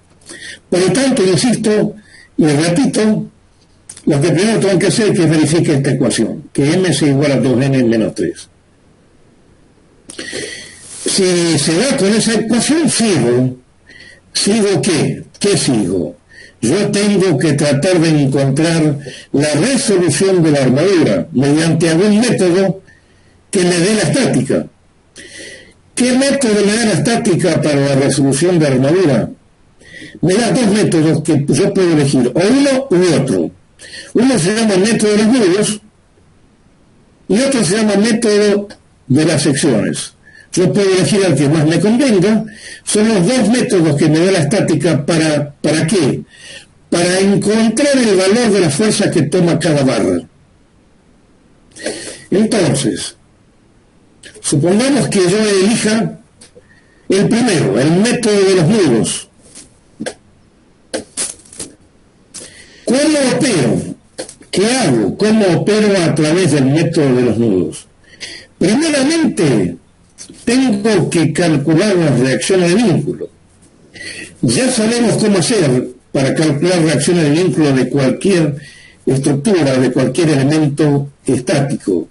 Por lo tanto, insisto y repito, lo que primero tengo que hacer es que verifique esta ecuación, que m es igual a 2n menos 3. Si se da con esa ecuación, ¿sigo qué? ¿Qué sigo? Yo tengo que tratar de encontrar la resolución de la armadura mediante algún método que me dé la estática. ¿Qué método me da la estática para la resolución de armadura? Me da dos métodos que yo puedo elegir, o uno u otro. Uno se llama método de los nudos y otro se llama método de las secciones. Yo puedo elegir el que más me convenga. Son los dos métodos que me da la estática. ¿Para qué? Para encontrar el valor de la fuerza que toma cada barra. Entonces, supongamos que yo elija el primero, el método de los nudos. ¿Cómo opero? ¿Qué hago? ¿Cómo opero a través del método de los nudos? Primeramente, tengo que calcular las reacciones de vínculo. Ya sabemos cómo hacer para calcular reacciones de vínculo de cualquier estructura, de cualquier elemento estático.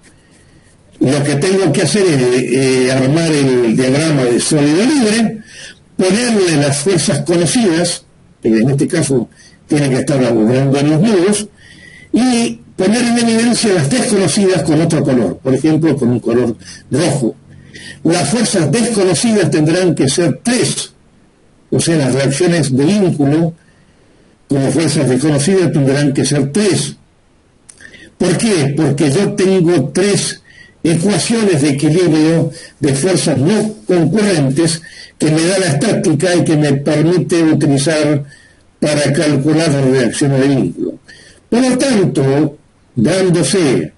Lo que tengo que hacer es armar el diagrama de sólido libre, ponerle las fuerzas conocidas, en este caso tiene que estar laburando en los nudos, y poner en evidencia las desconocidas con otro color, por ejemplo con un color rojo. Las fuerzas desconocidas tendrán que ser 3, o sea, las reacciones de vínculo como fuerzas desconocidas tendrán que ser 3. ¿Por qué? Porque yo tengo 3 ecuaciones de equilibrio de fuerzas no concurrentes que me da la estática y que me permite utilizar para calcular las reacciones de vínculo. Por lo tanto, dándose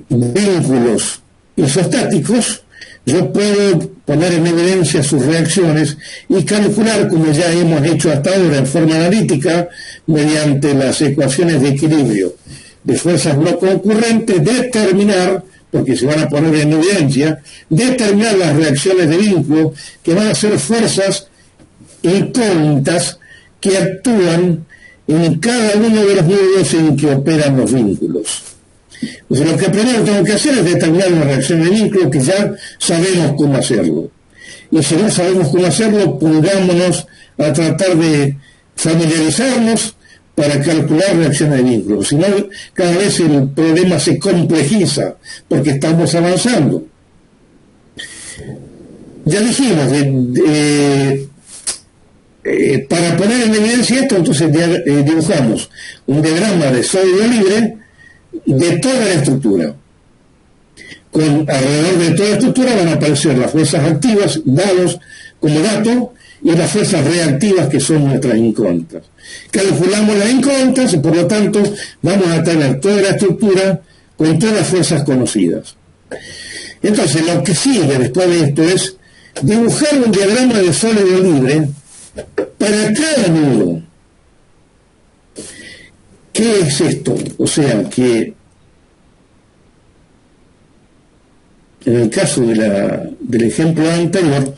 vínculos isostáticos, yo puedo poner en evidencia sus reacciones y calcular, como ya hemos hecho hasta ahora en forma analítica, mediante las ecuaciones de equilibrio de fuerzas no concurrentes, determinar, porque se van a poner en evidencia, determinar las reacciones de vínculo, que van a ser fuerzas incógnitas que actúan en cada uno de los nudos en que operan los vínculos. Entonces, lo que primero tengo que hacer es determinar una reacción de vínculo, que ya sabemos cómo hacerlo. Y si no sabemos cómo hacerlo, pongámonos a tratar de familiarizarnos para calcular reacciones de vínculo. Si no, cada vez el problema se complejiza, porque estamos avanzando. Ya dijimos, para poner en evidencia esto, entonces dibujamos un diagrama de sólido libre de toda la estructura. Alrededor de toda la estructura van a aparecer las fuerzas activas dados como dato y las fuerzas reactivas, que son nuestras incógnitas. Calculamos las incógnitas y por lo tanto vamos a tener toda la estructura con todas las fuerzas conocidas. Entonces lo que sigue después de esto es dibujar un diagrama de sólido libre para cada nudo. ¿Qué es esto? O sea, que en el caso del ejemplo anterior,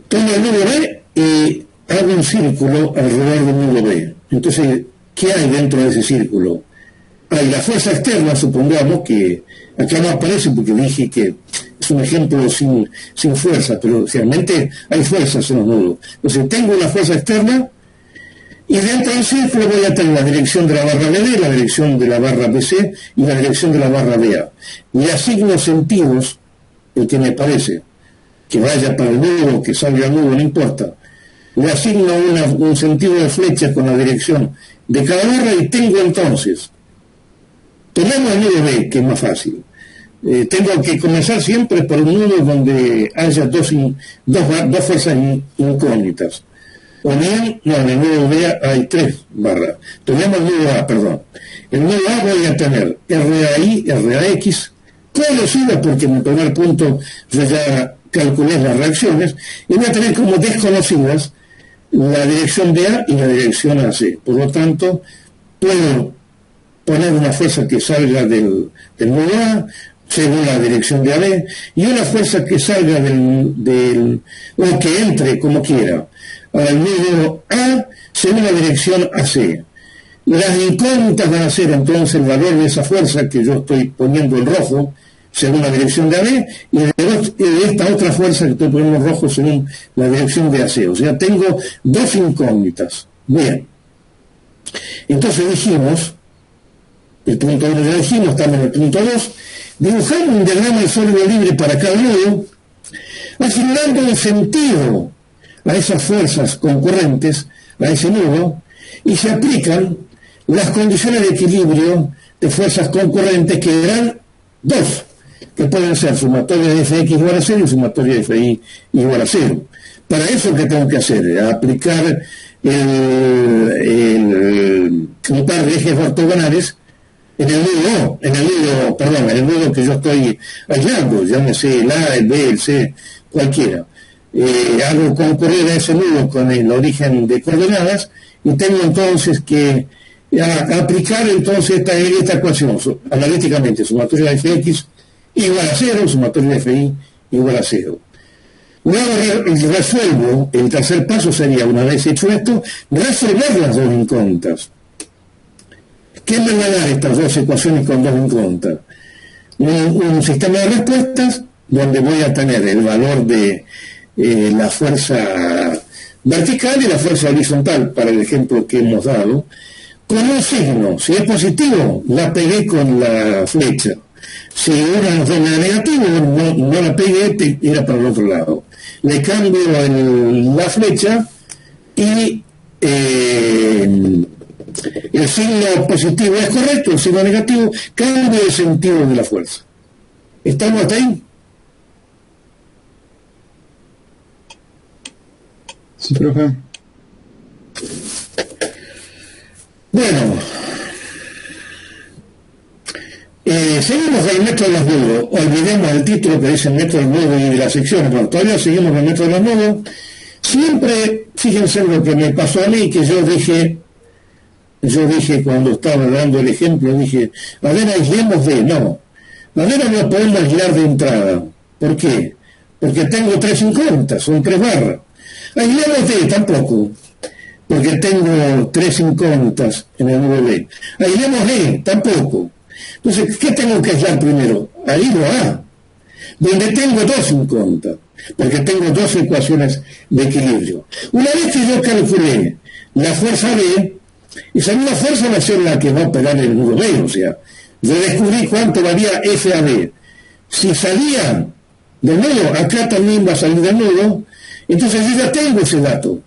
tomo el nudo B y hago un círculo alrededor del nudo B. Entonces, ¿qué hay dentro de ese círculo? Hay la fuerza externa, supongamos, que acá no aparece porque dije que es un ejemplo sin fuerza, pero realmente hay fuerzas en los nudos. Entonces, tengo una fuerza externa y dentro del círculo voy a tener la dirección de la barra BD, la dirección de la barra BC y la dirección de la barra BA. Le asigno sentidos, el que me parece, que vaya para el nudo, que salga al nudo, no importa. Le asigno un sentido de flecha con la dirección de cada barra y tengo entonces, tomemos el nudo B, que es más fácil. Tengo que comenzar siempre por un nudo donde haya dos fuerzas incógnitas. O bien, no, en el nudo B hay 3 barras. Tomemos el nudo A, perdón. El nudo A voy a tener RAI, RAX, conocidas porque en el primer punto yo ya calculé las reacciones, y voy a tener como desconocidas la dirección de A y la dirección AC. Por lo tanto, puedo poner una fuerza que salga del nudo A, según la dirección de AB, y una fuerza que salga o que entre, como quiera, al nudo A, según la dirección AC. Las incógnitas van a ser entonces el valor de esa fuerza que yo estoy poniendo en rojo, según la dirección de AB, y de esta otra fuerza que estoy poniendo en rojo según la dirección de AC. O sea, tengo 2 incógnitas. Bien. Entonces dijimos, el punto 1 ya dijimos, estamos en el punto 2, dibujar un diagrama de sólido libre para cada nudo, asignando un sentido a esas fuerzas concurrentes, a ese nudo, y se aplican las condiciones de equilibrio de fuerzas concurrentes que eran 2, que pueden ser sumatoria de Fx igual a 0 y sumatoria de Fi igual a 0. Para eso, ¿qué tengo que hacer? Aplicar un par de ejes ortogonales en el nudo que yo estoy aislando, llámese el A, el B, el C, cualquiera. Hago concurrir a ese nudo con el origen de coordenadas y tengo entonces que aplicar entonces esta ecuación analíticamente, sumatoria de Fx igual a 0, sumatoria de Fi igual a 0. Luego resuelvo, el tercer paso sería, una vez hecho esto, resolver las 2 incógnitas. ¿Qué me va a dar estas 2 ecuaciones con 2 incógnitas? Un sistema de respuestas donde voy a tener el valor de la fuerza vertical y la fuerza horizontal, para el ejemplo que hemos dado, con un signo. Si es positivo, la pegué con la flecha. Si era negativo, no la pegué, era para el otro lado. Le cambio la flecha y el signo positivo es correcto, el signo negativo cambia el sentido de la fuerza. ¿Estamos hasta ahí? Sí, profe. Bueno, seguimos con el método de los nudos. Olvidemos el título que dice el método de los nudos y de las secciones. Bueno, todavía seguimos con el método de los nudos. Siempre, fíjense lo que me pasó a mí, que yo dije cuando estaba dando el ejemplo, dije, a ver, aislemos D. No, a ver, no podemos aislar de entrada. ¿Por qué? Porque tengo 3 incógnitas, son 3 barras. Aislemos D, tampoco, porque tengo 3 incógnitas en el nudo B. Aislemos E, tampoco. Entonces, ¿qué tengo que aislar primero? Aíslo A, donde tengo 2 incógnitas, porque tengo 2 ecuaciones de equilibrio. Una vez que yo calculé la fuerza B, esa misma fuerza va a ser la que va a operar el nudo B, o sea, yo descubrí cuánto valía F a B. Si salía del nudo, acá también va a salir del nudo, entonces yo ya tengo ese dato,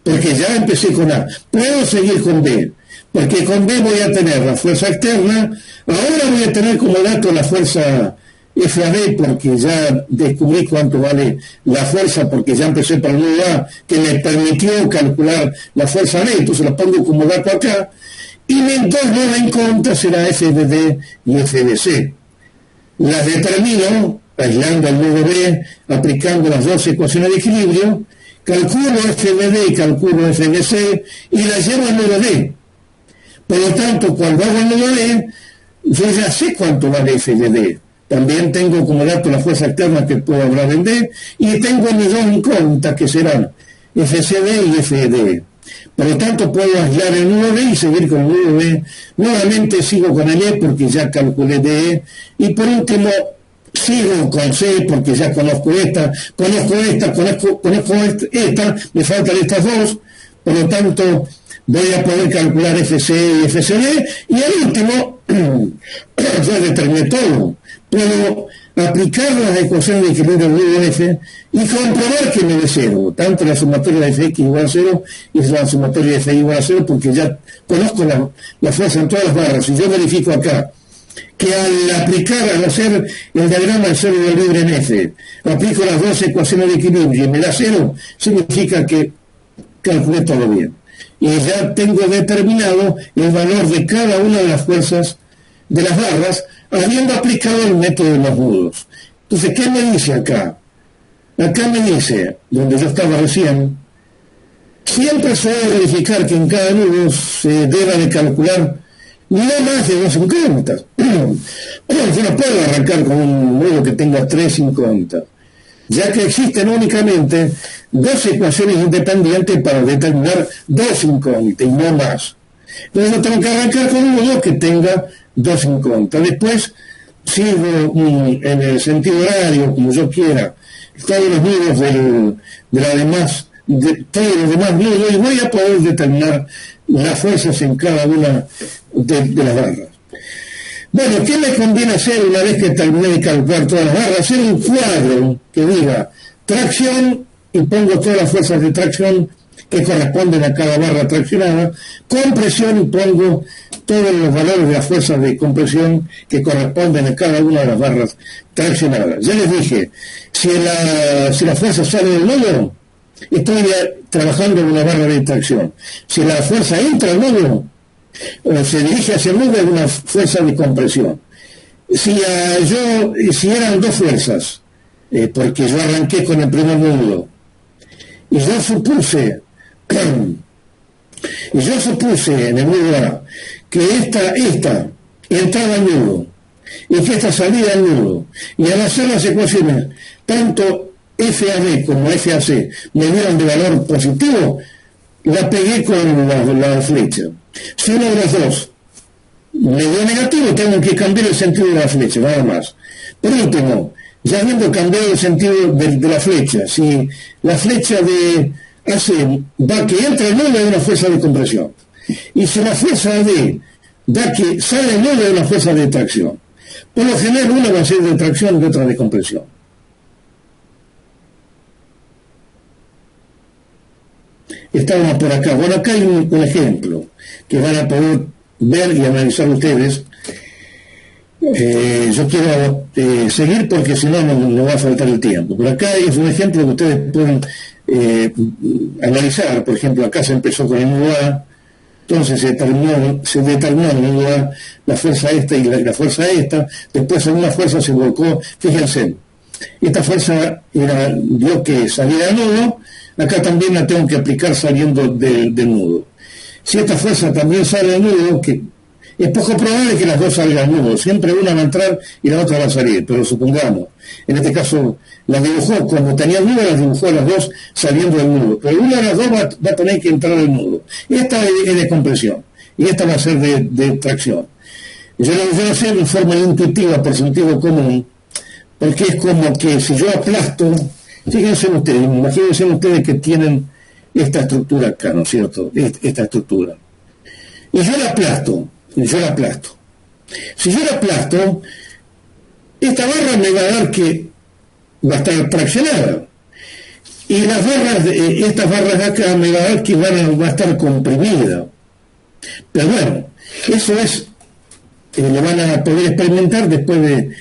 porque ya empecé con A. Puedo seguir con B, porque con B voy a tener la fuerza externa, ahora voy a tener como dato la fuerza FAB, porque ya descubrí cuánto vale la fuerza, porque ya empecé para el nudo A, que me permitió calcular la fuerza B, entonces la pongo como dato acá, y mis 2 nuevas incógnitas será FBD y FBC. Las determino aislando al nudo B, aplicando las dos ecuaciones de equilibrio, calculo FBD y calculo FBC y la llevo al nudo D. Por lo tanto, cuando hago el nudo D, yo ya sé cuánto vale FBD. También tengo como dato la fuerza externa que puedo hablar en D, y tengo mis dos incógnitas que serán FCD y FD. Por lo tanto, puedo aislar el nudo D y seguir con el nudo D. Nuevamente sigo con el E porque ya calculé DE. Y por último, sigo con C porque ya conozco esta, me faltan estas dos. Por lo tanto, voy a poder calcular FC y FCD. Y al último, ya determiné todo. Puedo aplicar las ecuaciones de equilibrio del nudo F y comprobar que me dé cero, tanto la sumatoria de Fx igual a 0 y la sumatoria de Fy igual a 0, porque ya conozco la fuerza en todas las barras. Y yo verifico acá que al hacer el diagrama del cero del libre en F, aplico las dos ecuaciones de equilibrio y me da 0, significa que calculé todo bien. Y ya tengo determinado el valor de cada una de las fuerzas de las barras, habiendo aplicado el método de los nudos. Entonces, ¿qué me dice acá? Acá me dice, donde yo estaba recién, siempre se debe verificar que en cada nudo se deba de calcular no más de 2 incógnitas. Yo no puedo arrancar con un nudo que tenga 3 incógnitas, ya que existen únicamente dos ecuaciones independientes para determinar 2 incógnitas y no más. Entonces yo tengo que arrancar con un nudo que tenga 2 incógnitas. Después sigo en el sentido horario, como yo quiera, todos los nudos todos los demás nudos, y voy a poder determinar las fuerzas en cada una de las barras. Bueno, ¿qué me conviene hacer una vez que terminé de calcular todas las barras? Hacer un cuadro que diga tracción y pongo todas las fuerzas de tracción que corresponden a cada barra traccionada, compresión y pongo todos los valores de las fuerzas de compresión que corresponden a cada una de las barras traccionadas. Ya les dije, si la fuerza sale del nudo, estoy trabajando en una barra de tracción. Si la fuerza entra al nudo, o se dirige hacia el nudo, es una fuerza de compresión. Si eran dos fuerzas, porque yo arranqué con el primer nudo, y yo supuse en el nudo A que esta entraba al nudo y que esta salía al nudo, y al hacer las ecuaciones tanto FAB como FAC me dieron de valor positivo, la pegué con la flecha. Si uno de los dos me dio negativo, tengo que cambiar el sentido de la flecha, nada más. Por último, ya habiendo cambiado el sentido de la flecha, si la flecha de AC da que entra el nudo, es una fuerza de compresión. Y si la fuerza D da que sale el nudo, es una fuerza de tracción. Por lo general, una va a ser de tracción y otra de compresión. Estábamos por acá. Bueno, acá hay un ejemplo que van a poder ver y analizar ustedes. Yo quiero seguir porque si no, no va a faltar el tiempo. Pero acá es un ejemplo que ustedes pueden analizar. Por ejemplo, acá se empezó con el nudo A, entonces se determinó en el nudo A la fuerza esta y la fuerza esta. Después alguna fuerza se volcó. Fíjense, esta fuerza dio que saliera del nudo. Acá también la tengo que aplicar saliendo del nudo. Si esta fuerza también sale del nudo, que es poco probable que las dos salgan del nudo, siempre una va a entrar y la otra va a salir, pero supongamos, en este caso las dibujó, como tenía el nudo, las dibujó las dos saliendo del nudo, pero una de las dos va a tener que entrar del nudo. Esta es de compresión y esta va a ser de tracción. Yo lo voy a hacer de forma intuitiva, por sentido común, porque es como que si yo aplasto. Fíjense ustedes, imagínense ustedes que tienen esta estructura acá, ¿no es cierto? Esta estructura. Y yo la aplasto. Si yo la aplasto, esta barra me va a dar que va a estar traccionada. Y estas barras de acá me va a dar que va a estar comprimida. Pero bueno, eso es, lo van a poder experimentar después de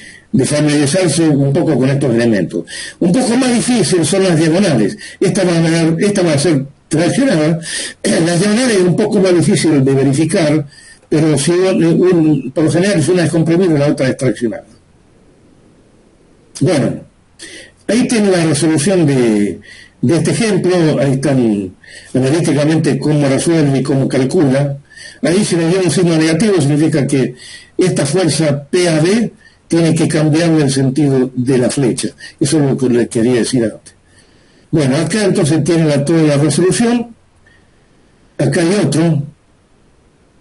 familiarizarse un poco con estos elementos. Un poco más difícil son las diagonales. Esta va a ser traccionada. Las diagonales es un poco más difícil de verificar, pero si por lo general es una es comprimida y la otra es traccionada. Bueno, ahí tiene la resolución de este ejemplo, ahí están analíticamente cómo resuelve y cómo calcula. Ahí si le dio un signo negativo significa que esta fuerza PAD tiene que cambiar el sentido de la flecha. Eso es lo que les quería decir antes. Bueno, acá entonces tiene toda la resolución. Acá hay otro.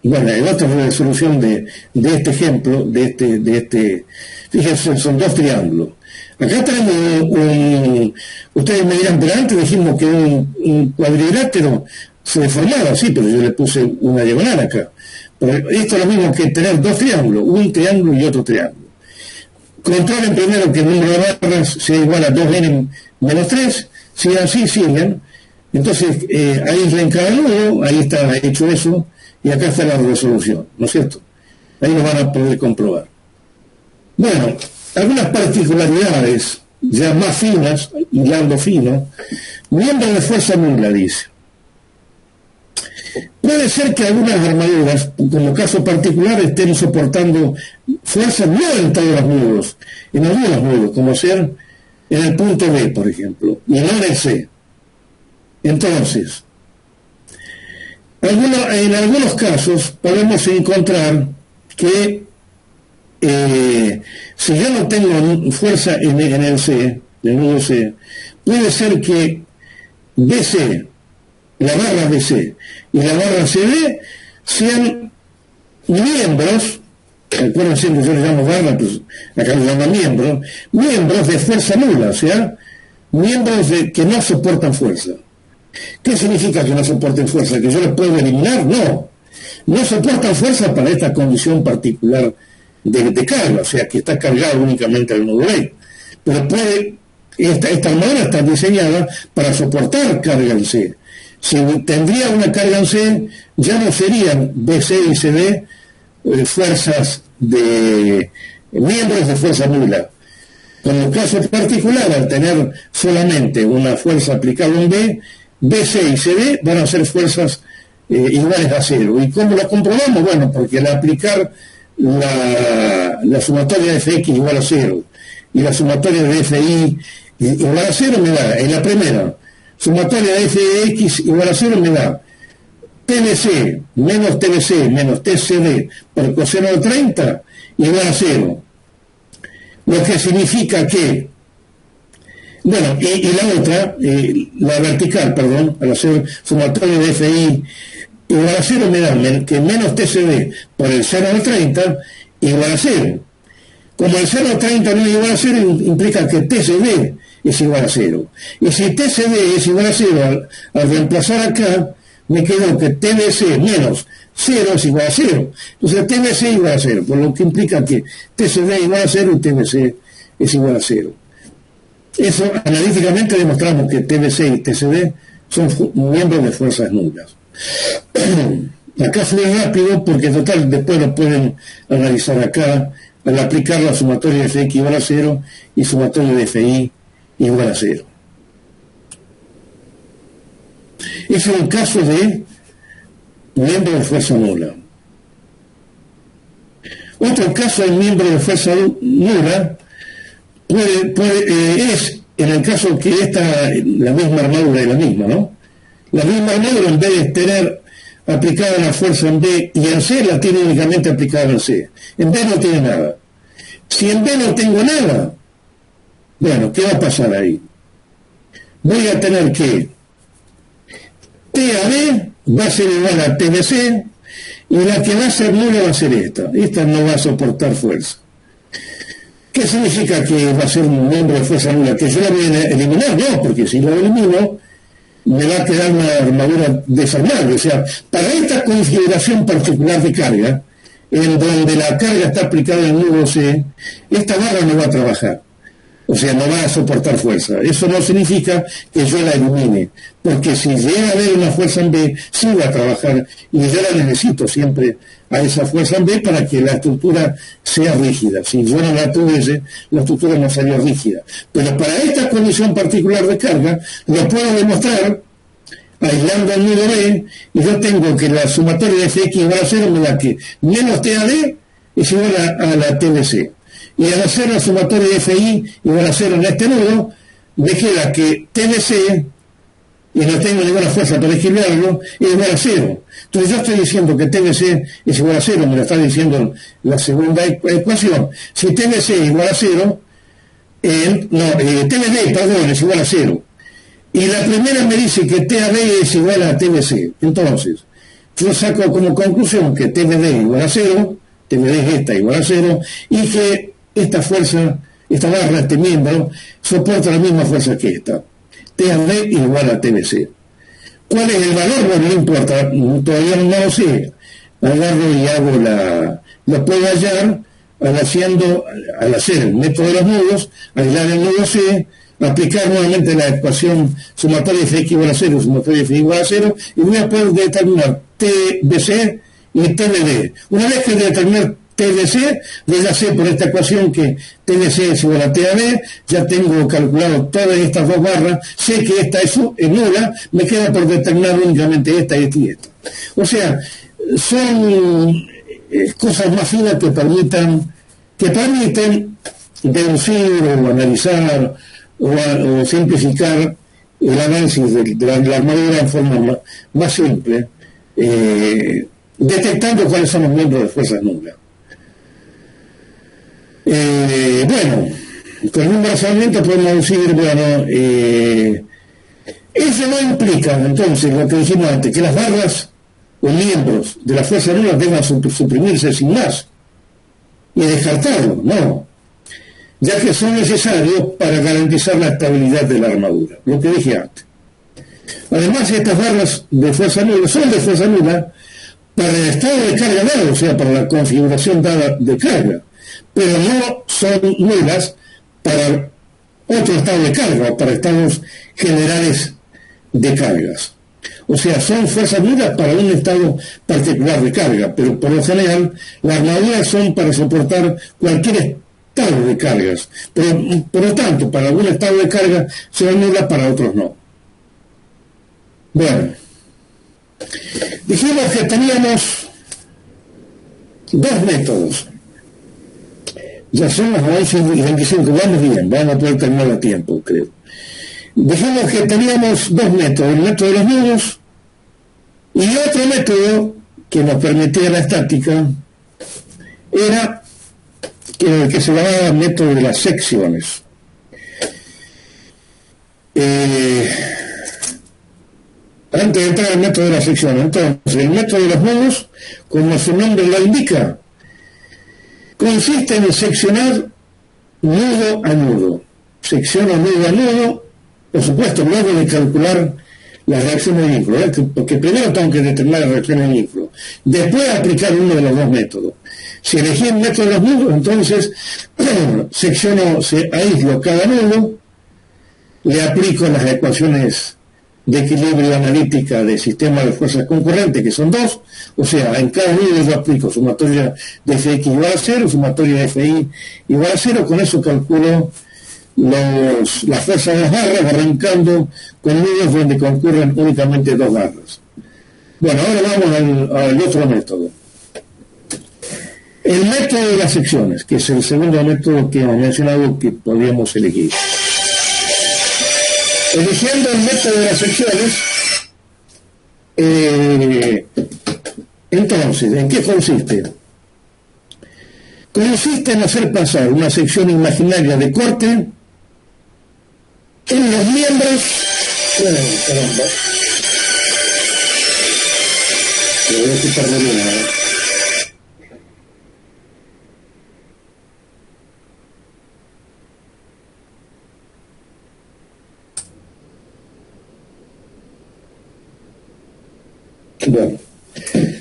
Bueno, hay otra resolución de este ejemplo, de este. Fíjense, son dos triángulos. Acá tenemos ustedes me dirán, pero antes dijimos que un cuadrilátero se deformaba, sí, pero yo le puse una diagonal acá. Pero esto es lo mismo que tener dos triángulos, un triángulo y otro triángulo. Controlen primero que el número de barras sea igual a 2n menos 3, si así siguen. Entonces, ahí reencara el nudo, ahí está hecho eso, y acá está la resolución, ¿no es cierto? Ahí lo van a poder comprobar. Bueno, algunas particularidades ya más finas, hilando fino, miembro de fuerza nula, dice. Puede ser que algunas armaduras, como caso particular, estén soportando fuerzas no en todos los nudos, en algunos nudos, como ser en el punto B, por ejemplo, y no en el C. Entonces, en algunos casos podemos encontrar que si yo no tengo fuerza en el C, en el nudo C, puede ser que BC, la barra BC y la barra CD sean miembros, recuerden siempre yo les llamo barra, pues acá les llamo miembros de fuerza nula, o sea, miembros que no soportan fuerza. ¿Qué significa que no soporten fuerza? ¿Que yo los puedo eliminar? No soportan fuerza para esta condición particular de carga, o sea, que está cargado únicamente al nudo B. Pero esta armadura está diseñada para soportar carga en C. Si tendría una carga en C, ya no serían BC y CD fuerzas de miembros de fuerza nula. Con el caso particular, al tener solamente una fuerza aplicada en B, BC y CD van a ser fuerzas iguales a cero. ¿Y cómo lo comprobamos? Bueno, porque al aplicar la sumatoria de Fx igual a cero y la sumatoria de Fi igual a cero me da, en la primera, sumatoria de Fx igual a cero me da TBC menos TCD por coseno de 30 igual a cero. Lo que significa que, bueno, y la otra, la vertical, perdón, al hacer sumatoria de Fi igual a cero me da que menos TCD por el 0 al 30 igual a 0. Como el 0 al 30 no es igual a 0, implica que TCD es igual a 0. Y si TCD es igual a 0, al reemplazar acá, me quedó que TBC menos 0 es igual a 0. Entonces TBC igual a 0, por lo que implica que TCD igual a 0 y TBC es igual a 0. Eso, analíticamente demostramos que TBC y TCD son miembros de fuerzas nulas. Acá fue rápido porque total después lo pueden analizar acá al aplicar la sumatoria de Fx igual a 0 y sumatoria de Fi igual a 0. Ese es un caso de miembro de fuerza nula. Otro caso de miembro de fuerza nula es en el caso que la misma armadura es la misma, ¿no? La misma armadura, en vez de tener aplicada la fuerza en B y en C, la tiene únicamente aplicada en C. En B no tiene nada. Si en B no tengo nada, bueno, ¿qué va a pasar ahí? Voy a tener que TAB va a ser igual a TBC y la que va a ser nula va a ser esta. Esta no va a soportar fuerza. ¿Qué significa que va a ser un miembro de fuerza nula? ¿Que yo la voy a eliminar? No, porque si la elimino me va a quedar una armadura desarmable. O sea, para esta configuración particular de carga, en donde la carga está aplicada en el nudo C, esta barra no va a trabajar. O sea, no va a soportar fuerza. Eso no significa que yo la elimine, porque si llega a haber una fuerza en B, sí va a trabajar, y yo la necesito siempre a esa fuerza en B para que la estructura sea rígida. Si yo no la tuviese, la estructura no sería rígida. Pero para esta condición particular de carga, lo puedo demostrar aislando el nudo B, y yo tengo que la sumatoria de Fx igual a 0 me da que menos TAD es igual a la TBC. y al hacer la sumatoria de FI igual a 0 en este nudo, me queda que TBC, y no tengo ninguna fuerza para equilibrarlo, es igual a 0. Entonces yo estoy diciendo que TBC es igual a 0, me lo está diciendo la segunda ecuación. Si TBC es igual a 0, TBD, perdón, es igual a 0. Y la primera me dice que TAB es igual a TBC. Entonces, yo saco como conclusión que TBD es igual a 0, TBD es esta igual a 0, y que esta fuerza, esta barra, este miembro, soporta la misma fuerza que esta. TAB igual a TBC. ¿Cuál es el valor? Bueno, no importa, todavía no lo sé. Agarro y hago lo puedo hallar al hacer el método de los nudos, aislar el nudo C, aplicar nuevamente la ecuación sumatoria de F igual a 0, sumatoria de F igual a 0, y voy a poder determinar TBC y TBD. Una vez que determinar TBC, yo ya sé por esta ecuación que TBC es igual a TAB, ya tengo calculado todas estas dos barras, sé que esta es nula, me queda por determinar únicamente esta y esta y esta. O sea, son cosas más finas que permiten deducir o analizar o simplificar el análisis de la armadura en forma más simple, detectando cuáles son los miembros de fuerzas nulas. Bueno, con un brazamiento podemos decir, bueno, eso no implica, entonces, lo que dijimos antes, que las barras o miembros de la fuerza nula deban suprimirse sin más y descartarlo, no, ya que son necesarios para garantizar la estabilidad de la armadura, lo que dije antes. Además, estas barras de fuerza nula son de fuerza nula para el estado de carga dado, o sea, para la configuración dada de carga, pero no son nulas para otro estado de carga, para estados generales de cargas. O sea, son fuerzas nulas para un estado particular de carga, pero por lo general las armaduras son para soportar cualquier estado de cargas. Pero, por lo tanto, para algún estado de carga son nulas, para otros no. Bueno, dijimos que teníamos dos métodos. Ya son las 11:25, vamos bien, vamos a poder terminar a tiempo, creo. Dijimos que teníamos dos métodos, el método de los nudos y otro método que nos permitía la estática era que se llamaba método de las secciones. Antes de entrar al método de las secciones, entonces, el método de los nudos, como su nombre lo indica, consiste en seccionar nudo a nudo. Secciono nudo a nudo, por supuesto, luego de calcular las reacciones de vínculo, porque primero tengo que determinar las reacciones de vínculo, después aplicar uno de los dos métodos. Si elegí el método de los nudos, entonces aíslo cada nudo, le aplico las ecuaciones de equilibrio analítica del sistema de fuerzas concurrentes, que son dos, o sea, en cada nudo yo aplico sumatoria de Fx igual a 0, sumatoria de Fi igual a 0, con eso calculo las fuerzas de las barras, arrancando con nudos donde concurren únicamente dos barras. Bueno, ahora vamos al otro método. El método de las secciones, que es el segundo método que hemos mencionado que podríamos elegir. Eligiendo el método de las secciones, entonces, ¿en qué consiste? Consiste en hacer pasar una sección imaginaria de corte en los miembros. Caramba. Me voy a quitar de una. Bueno,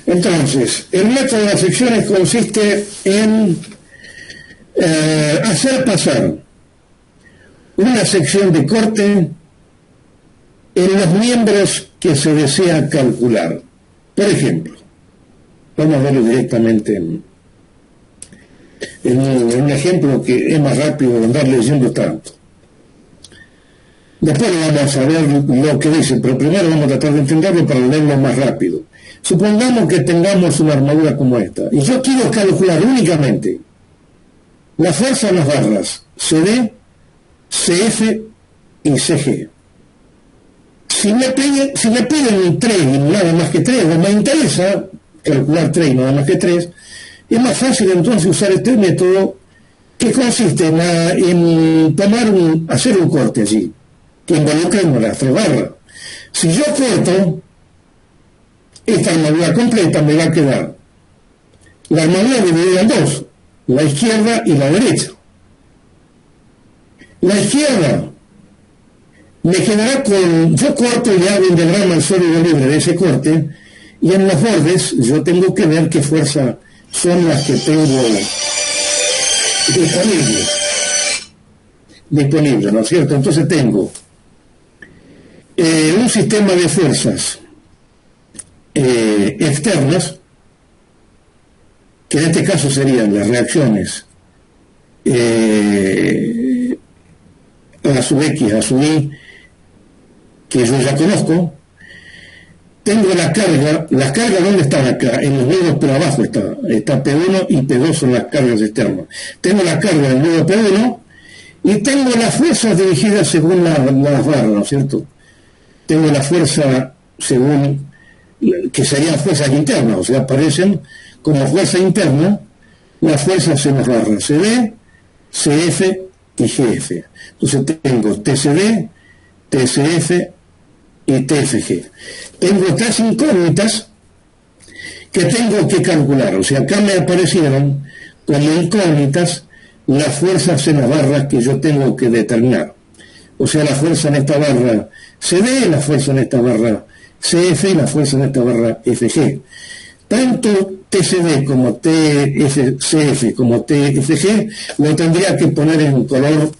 entonces, el método de las secciones consiste en hacer pasar una sección de corte en los miembros que se desea calcular. Por ejemplo, vamos a verlo directamente en un ejemplo que es más rápido de andar leyendo tanto. Después vamos a ver lo que dice, pero primero vamos a tratar de entenderlo para leerlo más rápido. Supongamos que tengamos una armadura como esta, y yo quiero calcular únicamente la fuerza en las barras CD, CF y CG. Si me piden 3 y nada más que 3, o me interesa calcular 3 y nada más que 3, es más fácil entonces usar este método que consiste en hacer un corte allí, que involucra las 3 barras. Si yo corto, esta armadura completa me va a quedar la armadura dividida en 2, la izquierda y la derecha. La izquierda me quedará yo corto y hago un diagrama al sólido libre de ese corte, y en los bordes yo tengo que ver qué fuerzas son las que tengo disponibles, ¿no es cierto? Entonces tengo un sistema de fuerzas externas, que en este caso serían las reacciones A sub X, A sub Y, que yo ya conozco. Tengo las cargas ¿dónde están acá? En los nodos, pero abajo está P1 y P2 son las cargas externas. Tengo la carga del nodo P1 y tengo las fuerzas dirigidas según las barras, ¿no es cierto? Tengo la fuerza según, que serían fuerzas internas, o sea, aparecen como fuerza interna las fuerzas en las barras CD, CF y GF. Entonces tengo TCD, TCF y TFG. Tengo 3 incógnitas que tengo que calcular, o sea, acá me aparecieron como incógnitas las fuerzas en las barras que yo tengo que determinar. O sea, la fuerza en esta barra CD, la fuerza en esta barra CF y la fuerza en esta barra FG. Tanto TCD como TCF como TFG lo tendría que poner en color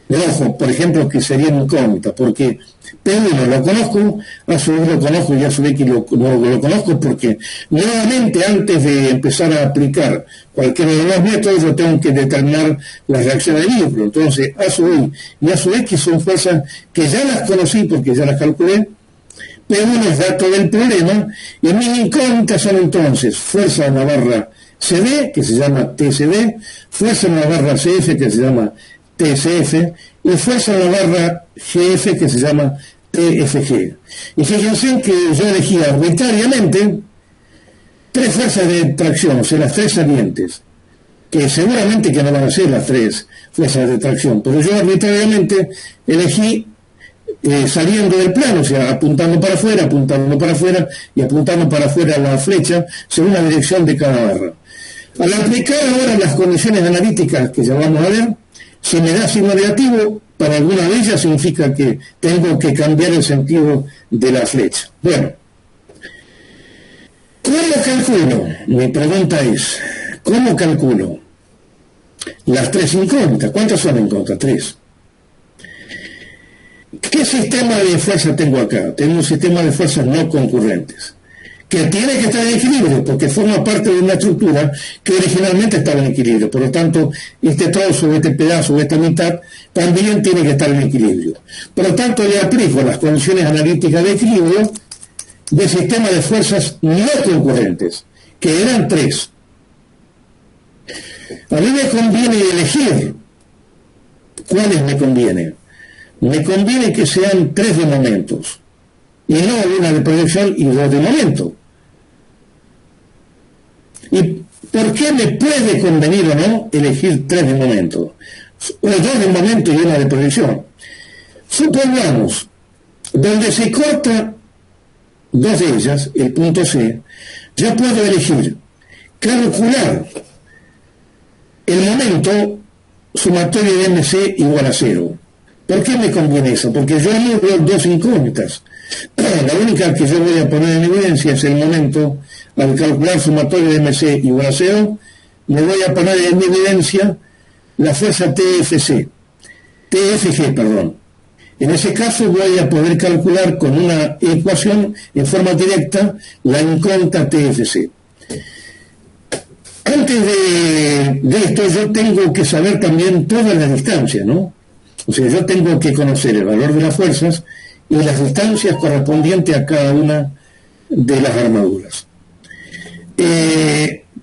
de ojo, por ejemplo, que sería incógnita, porque P1 lo conozco, A sub Y lo conozco y A sub X lo conozco, porque nuevamente antes de empezar a aplicar cualquiera de los métodos yo tengo que determinar la reacción del núcleo. Entonces A sub Y y A sub X son fuerzas que ya las conocí porque ya las calculé. P1 es dato del problema y mis incógnitas son entonces fuerza en la barra CD, que se llama TCD, fuerza en la barra CF, que se llama TCF, y fuerza en la barra GF, que se llama TFG. Y fíjense que yo elegí arbitrariamente 3 fuerzas de tracción, o sea, las 3 salientes, que seguramente que no van a ser las 3 fuerzas de tracción, pero yo arbitrariamente elegí saliendo del plano, o sea, apuntando para afuera y apuntando para afuera la flecha según la dirección de cada barra. Al aplicar ahora las condiciones analíticas que ya vamos a ver, si me da signo negativo, para alguna de ellas significa que tengo que cambiar el sentido de la flecha. Bueno, ¿cómo calculo? Mi pregunta es, ¿cómo calculo las 3 incógnitas? ¿Cuántas son incógnitas? 3. ¿Qué sistema de fuerza tengo acá? Tengo un sistema de fuerzas no concurrentes, que tiene que estar en equilibrio, porque forma parte de una estructura que originalmente estaba en equilibrio. Por lo tanto, este trozo, este pedazo, esta mitad, también tiene que estar en equilibrio. Por lo tanto, le aplico las condiciones analíticas de equilibrio del sistema de fuerzas no concurrentes, que eran 3. A mí me conviene elegir. ¿Cuáles me conviene? Me conviene que sean 3 de momentos, y no una de proyección y 2 de momento. ¿Y por qué me puede convenir o no elegir 3 de momento? O 2 de momento y una de proyección. Supongamos, donde se corta 2 de ellas, el punto C, yo puedo elegir calcular el momento sumatorio de MC igual a 0. ¿Por qué me conviene eso? Porque yo no veo 2 incógnitas. La única que yo voy a poner en evidencia es el momento, al calcular sumatorio de MC igual a 0, me voy a poner en evidencia la fuerza TFG. En ese caso voy a poder calcular con una ecuación en forma directa la incógnita TFC. Antes de esto yo tengo que saber también todas las distancias, ¿no? O sea, yo tengo que conocer el valor de las fuerzas y las distancias correspondientes a cada una de las armaduras.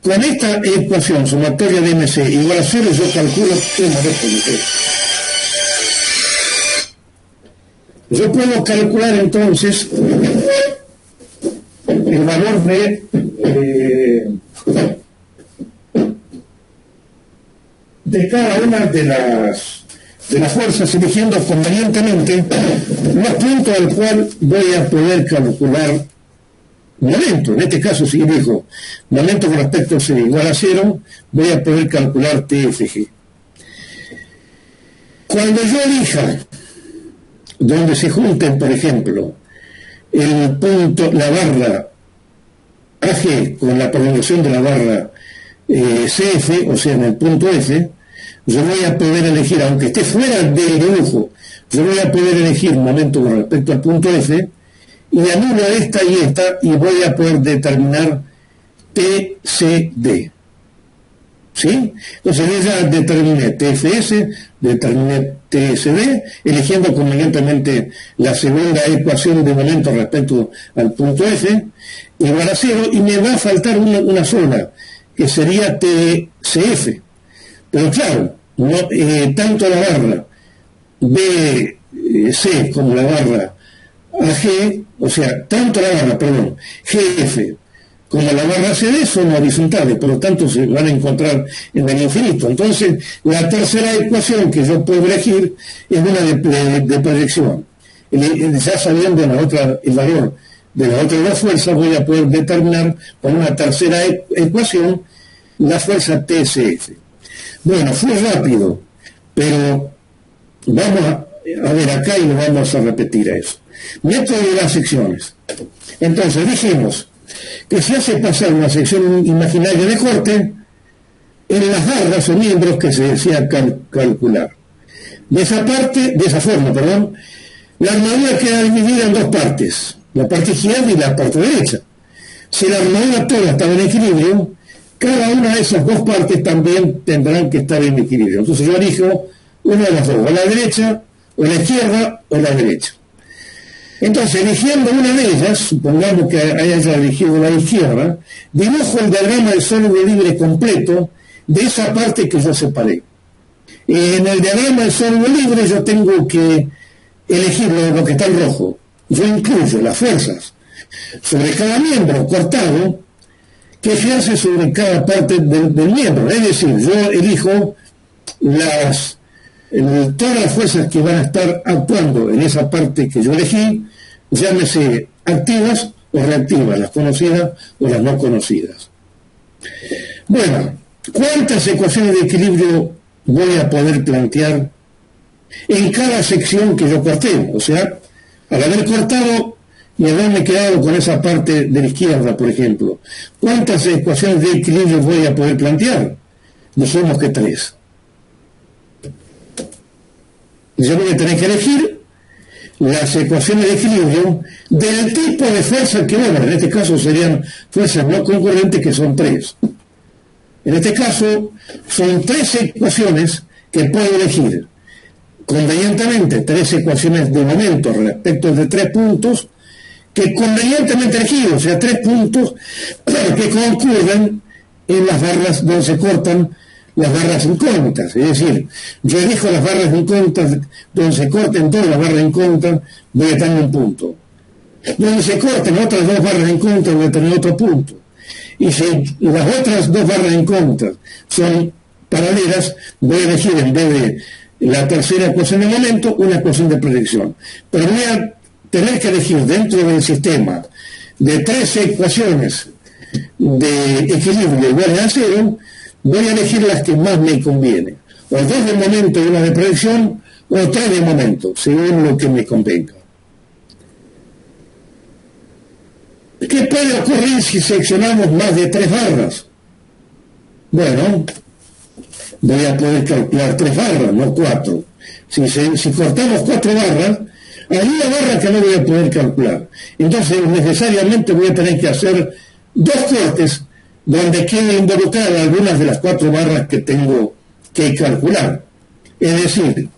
con esta ecuación sumatoria de MC igual a 0, yo calculo qué molesto que es. Yo puedo calcular entonces el valor de cada una de las fuerzas, eligiendo convenientemente los puntos al cual voy a poder calcular momento. En este caso, si elijo momento con respecto a C igual a 0, voy a poder calcular TFG. Cuando yo elija donde se junten, por ejemplo, el punto, la barra AG con la prolongación de la barra CF, o sea, en el punto F, yo voy a poder elegir, aunque esté fuera del dibujo, yo voy a poder elegir momento con respecto al punto F, y anulo esta y esta, y voy a poder determinar TCD. ¿Sí? Entonces yo ya determiné TFS, determiné TSD, eligiendo convenientemente la segunda ecuación de momento respecto al punto F, igual a 0, y me va a faltar una sola, que sería TCF. Pero claro, tanto la barra BC como la barra AG, o sea, tanto la barra, perdón, GF como la barra CD son horizontales, por lo tanto se van a encontrar en el infinito. Entonces, la tercera ecuación que yo puedo elegir es una de proyección. Ya sabiendo el valor de la otra de las fuerzas, voy a poder determinar con una tercera ecuación la fuerza TSF. Bueno, fue rápido, pero vamos a ver acá y lo vamos a repetir a eso. Método de las secciones. Entonces, dijimos que se hace pasar una sección imaginaria de corte en las barras o miembros que se desea calcular. De esa forma, la armadura queda dividida en dos partes, la parte izquierda y la parte derecha. Si la armadura toda estaba en equilibrio, cada una de esas dos partes también tendrán que estar en equilibrio. Entonces yo elijo una de las dos, o la derecha, o la izquierda, o la derecha. Entonces, eligiendo una de ellas, supongamos que haya elegido la izquierda, dibujo el diagrama de sólido libre completo de esa parte que yo separé. En el diagrama de sólido libre yo tengo que elegir lo que está en rojo. Yo incluyo las fuerzas sobre cada miembro cortado que ejerce sobre cada parte del miembro. Es decir, yo elijo todas las fuerzas que van a estar actuando en esa parte que yo elegí, llámese activas o reactivas, las conocidas o las no conocidas. Bueno, ¿cuántas ecuaciones de equilibrio voy a poder plantear en cada sección que yo corté? O sea, al haber cortado y haberme quedado con esa parte de la izquierda, por ejemplo, ¿cuántas ecuaciones de equilibrio voy a poder plantear? No somos que 3. Yo voy a tener que elegir las ecuaciones de equilibrio del tipo de fuerza que obra. En este caso serían fuerzas no concurrentes, que son 3. En este caso son 3 ecuaciones que puedo elegir convenientemente, 3 ecuaciones de momento respecto de 3 puntos que convenientemente elegidos, o sea, 3 puntos que concurren en las barras donde se cortan las barras incógnitas. Es decir, yo elijo las barras incógnitas donde se corten todas las barras incógnitas, voy a tener un punto. Donde se corten otras 2 barras incógnitas, voy a tener otro punto. Y si las otras 2 barras incógnitas son paralelas, voy a elegir, en vez de la tercera ecuación de momento, una ecuación de proyección. Pero voy a tener que elegir dentro del sistema de 3 ecuaciones de equilibrio iguales a 0, voy a elegir las que más me convienen. O 2 de momento y una de proyección, o 3 de momento, según lo que me convenga. ¿Qué puede ocurrir si seccionamos más de 3 barras? Bueno, voy a poder calcular 3 barras, no 4. Si cortamos 4 barras, hay una barra que no voy a poder calcular. Entonces, necesariamente voy a tener que hacer 2 cortes donde queden involucradas algunas de las 4 barras que tengo que calcular. Es decir,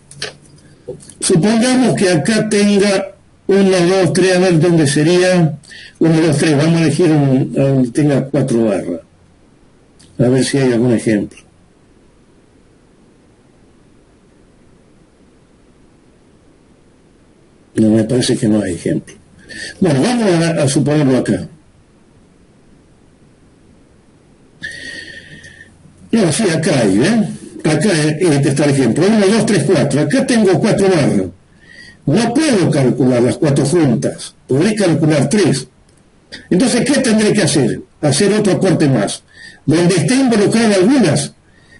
supongamos que acá tenga 1, 2, 3, a ver dónde sería 1, 2, 3, vamos a elegir tenga 4 barras. A ver si hay algún ejemplo. No, me parece que no hay ejemplo. Bueno, vamos a suponerlo acá. No, sí, acá hay, ¿eh? Acá está el ejemplo. 1, 2, 3, 4. Acá tengo 4 barras. No puedo calcular las 4 juntas. Podré calcular 3. Entonces, ¿qué tendré que hacer? Hacer otro corte más, donde esté involucrada algunas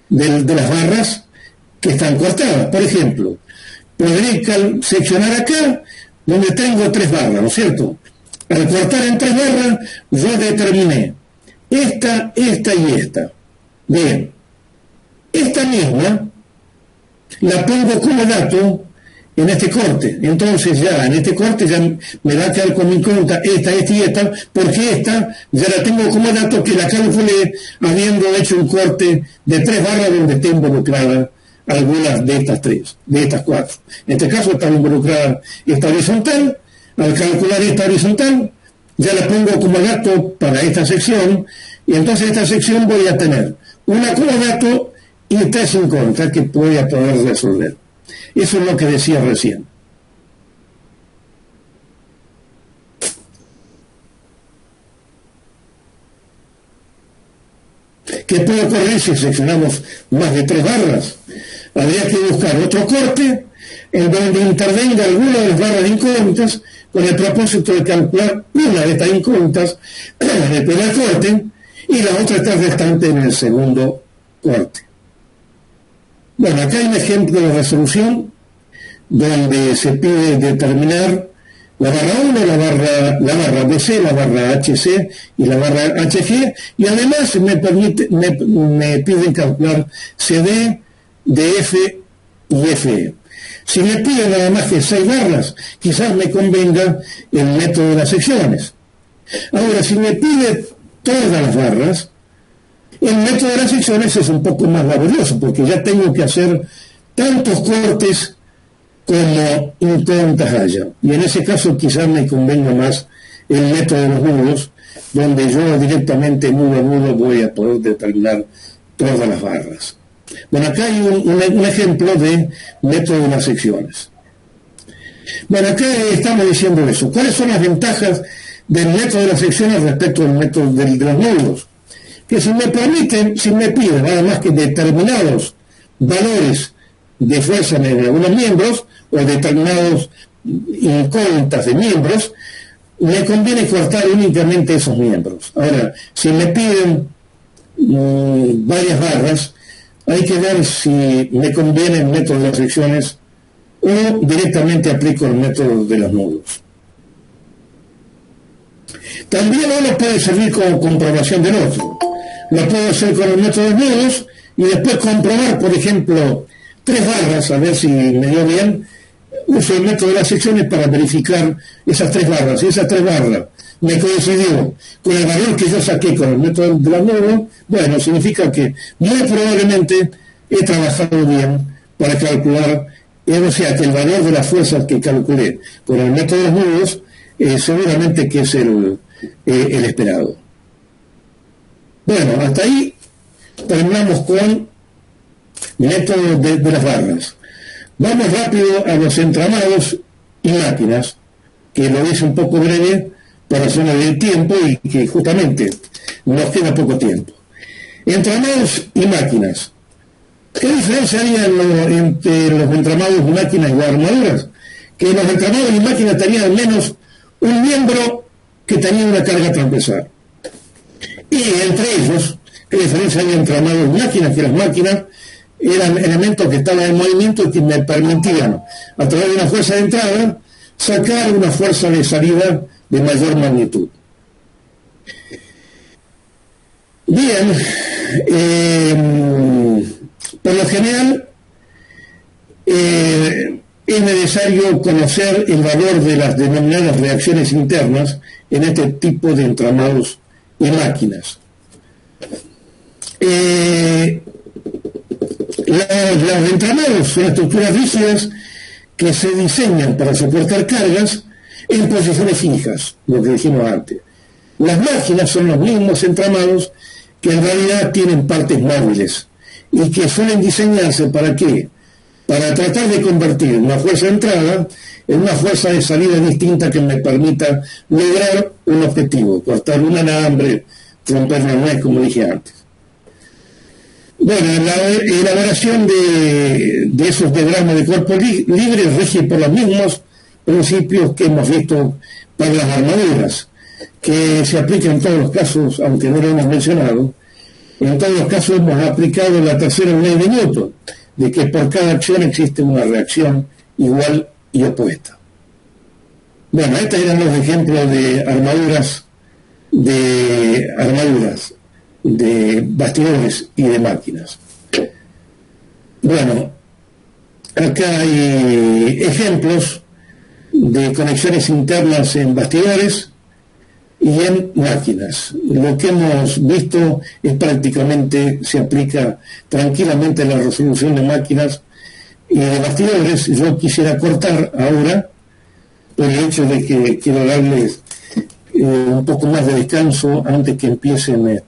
de las barras que están cortadas. Por ejemplo, podré seccionar acá, donde tengo 3 barras, ¿no es cierto? Al cortar en 3 barras, yo determiné esta y esta. Bien, esta misma la pongo como dato en este corte. Entonces ya en este corte ya me va a quedar con mi cuenta esta y esta, porque esta ya la tengo como dato que la calculé habiendo hecho un corte de 3 barras donde esté involucrada algunas de estas 3, de estas 4. En este caso está involucrada esta horizontal. Al calcular esta horizontal ya la pongo como dato para esta sección, y entonces esta sección voy a tener una como dato y 3 incógnitas que voy a poder resolver. Eso es lo que decía recién. ¿Qué puede ocurrir si seccionamos más de 3 barras? Habría que buscar otro corte en donde intervenga alguna de las barras incógnitas con el propósito de calcular una de estas incógnitas en el primer corte y la otra está restante en el segundo corte. Bueno, acá hay un ejemplo de resolución donde se pide determinar la barra 1, la barra BC, la barra HC y la barra HG, y además me piden calcular CD, DF y FE. Si me piden nada más que 6 barras, quizás me convenga el método de las secciones. Ahora, si me pide todas las barras, el método de las secciones es un poco más laborioso, porque ya tengo que hacer tantos cortes como incógnitas haya. Y en ese caso quizás me convenga más el método de los nudos, donde yo directamente nudo a nudo voy a poder determinar todas las barras. Bueno, acá hay un ejemplo de método de las secciones. Bueno, acá estamos diciendo eso. ¿Cuáles son las ventajas del método de las secciones respecto al método de los nudos? Que si me piden nada más que determinados valores de fuerza en algunos miembros o determinados incógnitas de miembros, me conviene cortar únicamente esos miembros. Ahora, si me piden varias barras, hay que ver si me conviene el método de las secciones o directamente aplico el método de los nudos. También uno puede servir como comprobación del otro. Lo puedo hacer con el método de los nudos y después comprobar, por ejemplo, 3 barras, a ver si me dio bien. Uso el método de las secciones para verificar esas 3 barras. Si esas 3 barras me coincidió con el valor que yo saqué con el método de los nudos, bueno, significa que muy probablemente he trabajado bien para calcular, o sea, que el valor de las fuerzas que calculé con el método de los nudos, seguramente que es el esperado. Bueno, hasta ahí terminamos con método de las barras. Vamos rápido a los entramados y máquinas, que lo hice un poco breve por razones de tiempo y que justamente nos queda poco tiempo. Entramados y máquinas. ¿Qué diferencia había entre los entramados y máquinas y las armaduras? Que los entramados y máquinas tenían al menos un miembro que tenía una carga transversal. Y entre ellos, ¿qué diferencia había entre entramados y máquinas? Que las máquinas eran elementos que estaban en movimiento y que me permitían, a través de una fuerza de entrada, sacar una fuerza de salida de mayor magnitud. Bien, por lo general es necesario conocer el valor de las denominadas reacciones internas en este tipo de entramados y máquinas. Los entramados son estructuras rígidas que se diseñan para soportar cargas en posiciones fijas, lo que dijimos antes. Las máquinas son los mismos entramados que en realidad tienen partes móviles y que suelen diseñarse ¿para qué? Para tratar de convertir una fuerza de entrada en una fuerza de salida distinta que me permita lograr un objetivo, cortar un alambre, romper una nuez, como dije antes. Bueno, la elaboración de esos diagramas de cuerpo libre rige por los mismos principios que hemos visto para las armaduras, que se aplican en todos los casos, aunque no lo hemos mencionado. En todos los casos hemos aplicado la tercera ley de Newton, de que por cada acción existe una reacción igual y opuesta. Bueno, estos eran los ejemplos de armaduras, de bastidores y de máquinas. Bueno, acá hay ejemplos de conexiones internas en bastidores y en máquinas. Lo que hemos visto es prácticamente, se aplica tranquilamente a la resolución de máquinas y de bastidores. Yo quisiera cortar ahora por el hecho de que quiero darles un poco más de descanso antes que empiecen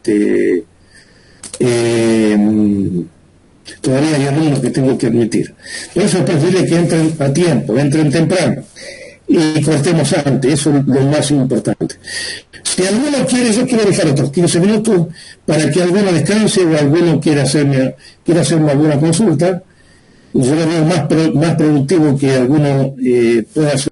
todavía hay alumnos que tengo que admitir. Por eso es preferible que entren a tiempo, entren temprano y cortemos antes, eso es lo más importante. Si alguno quiere, yo quiero dejar otros 15 minutos para que alguno descanse o alguno quiera hacerme alguna consulta. Yo lo veo más productivo que alguno pueda hacer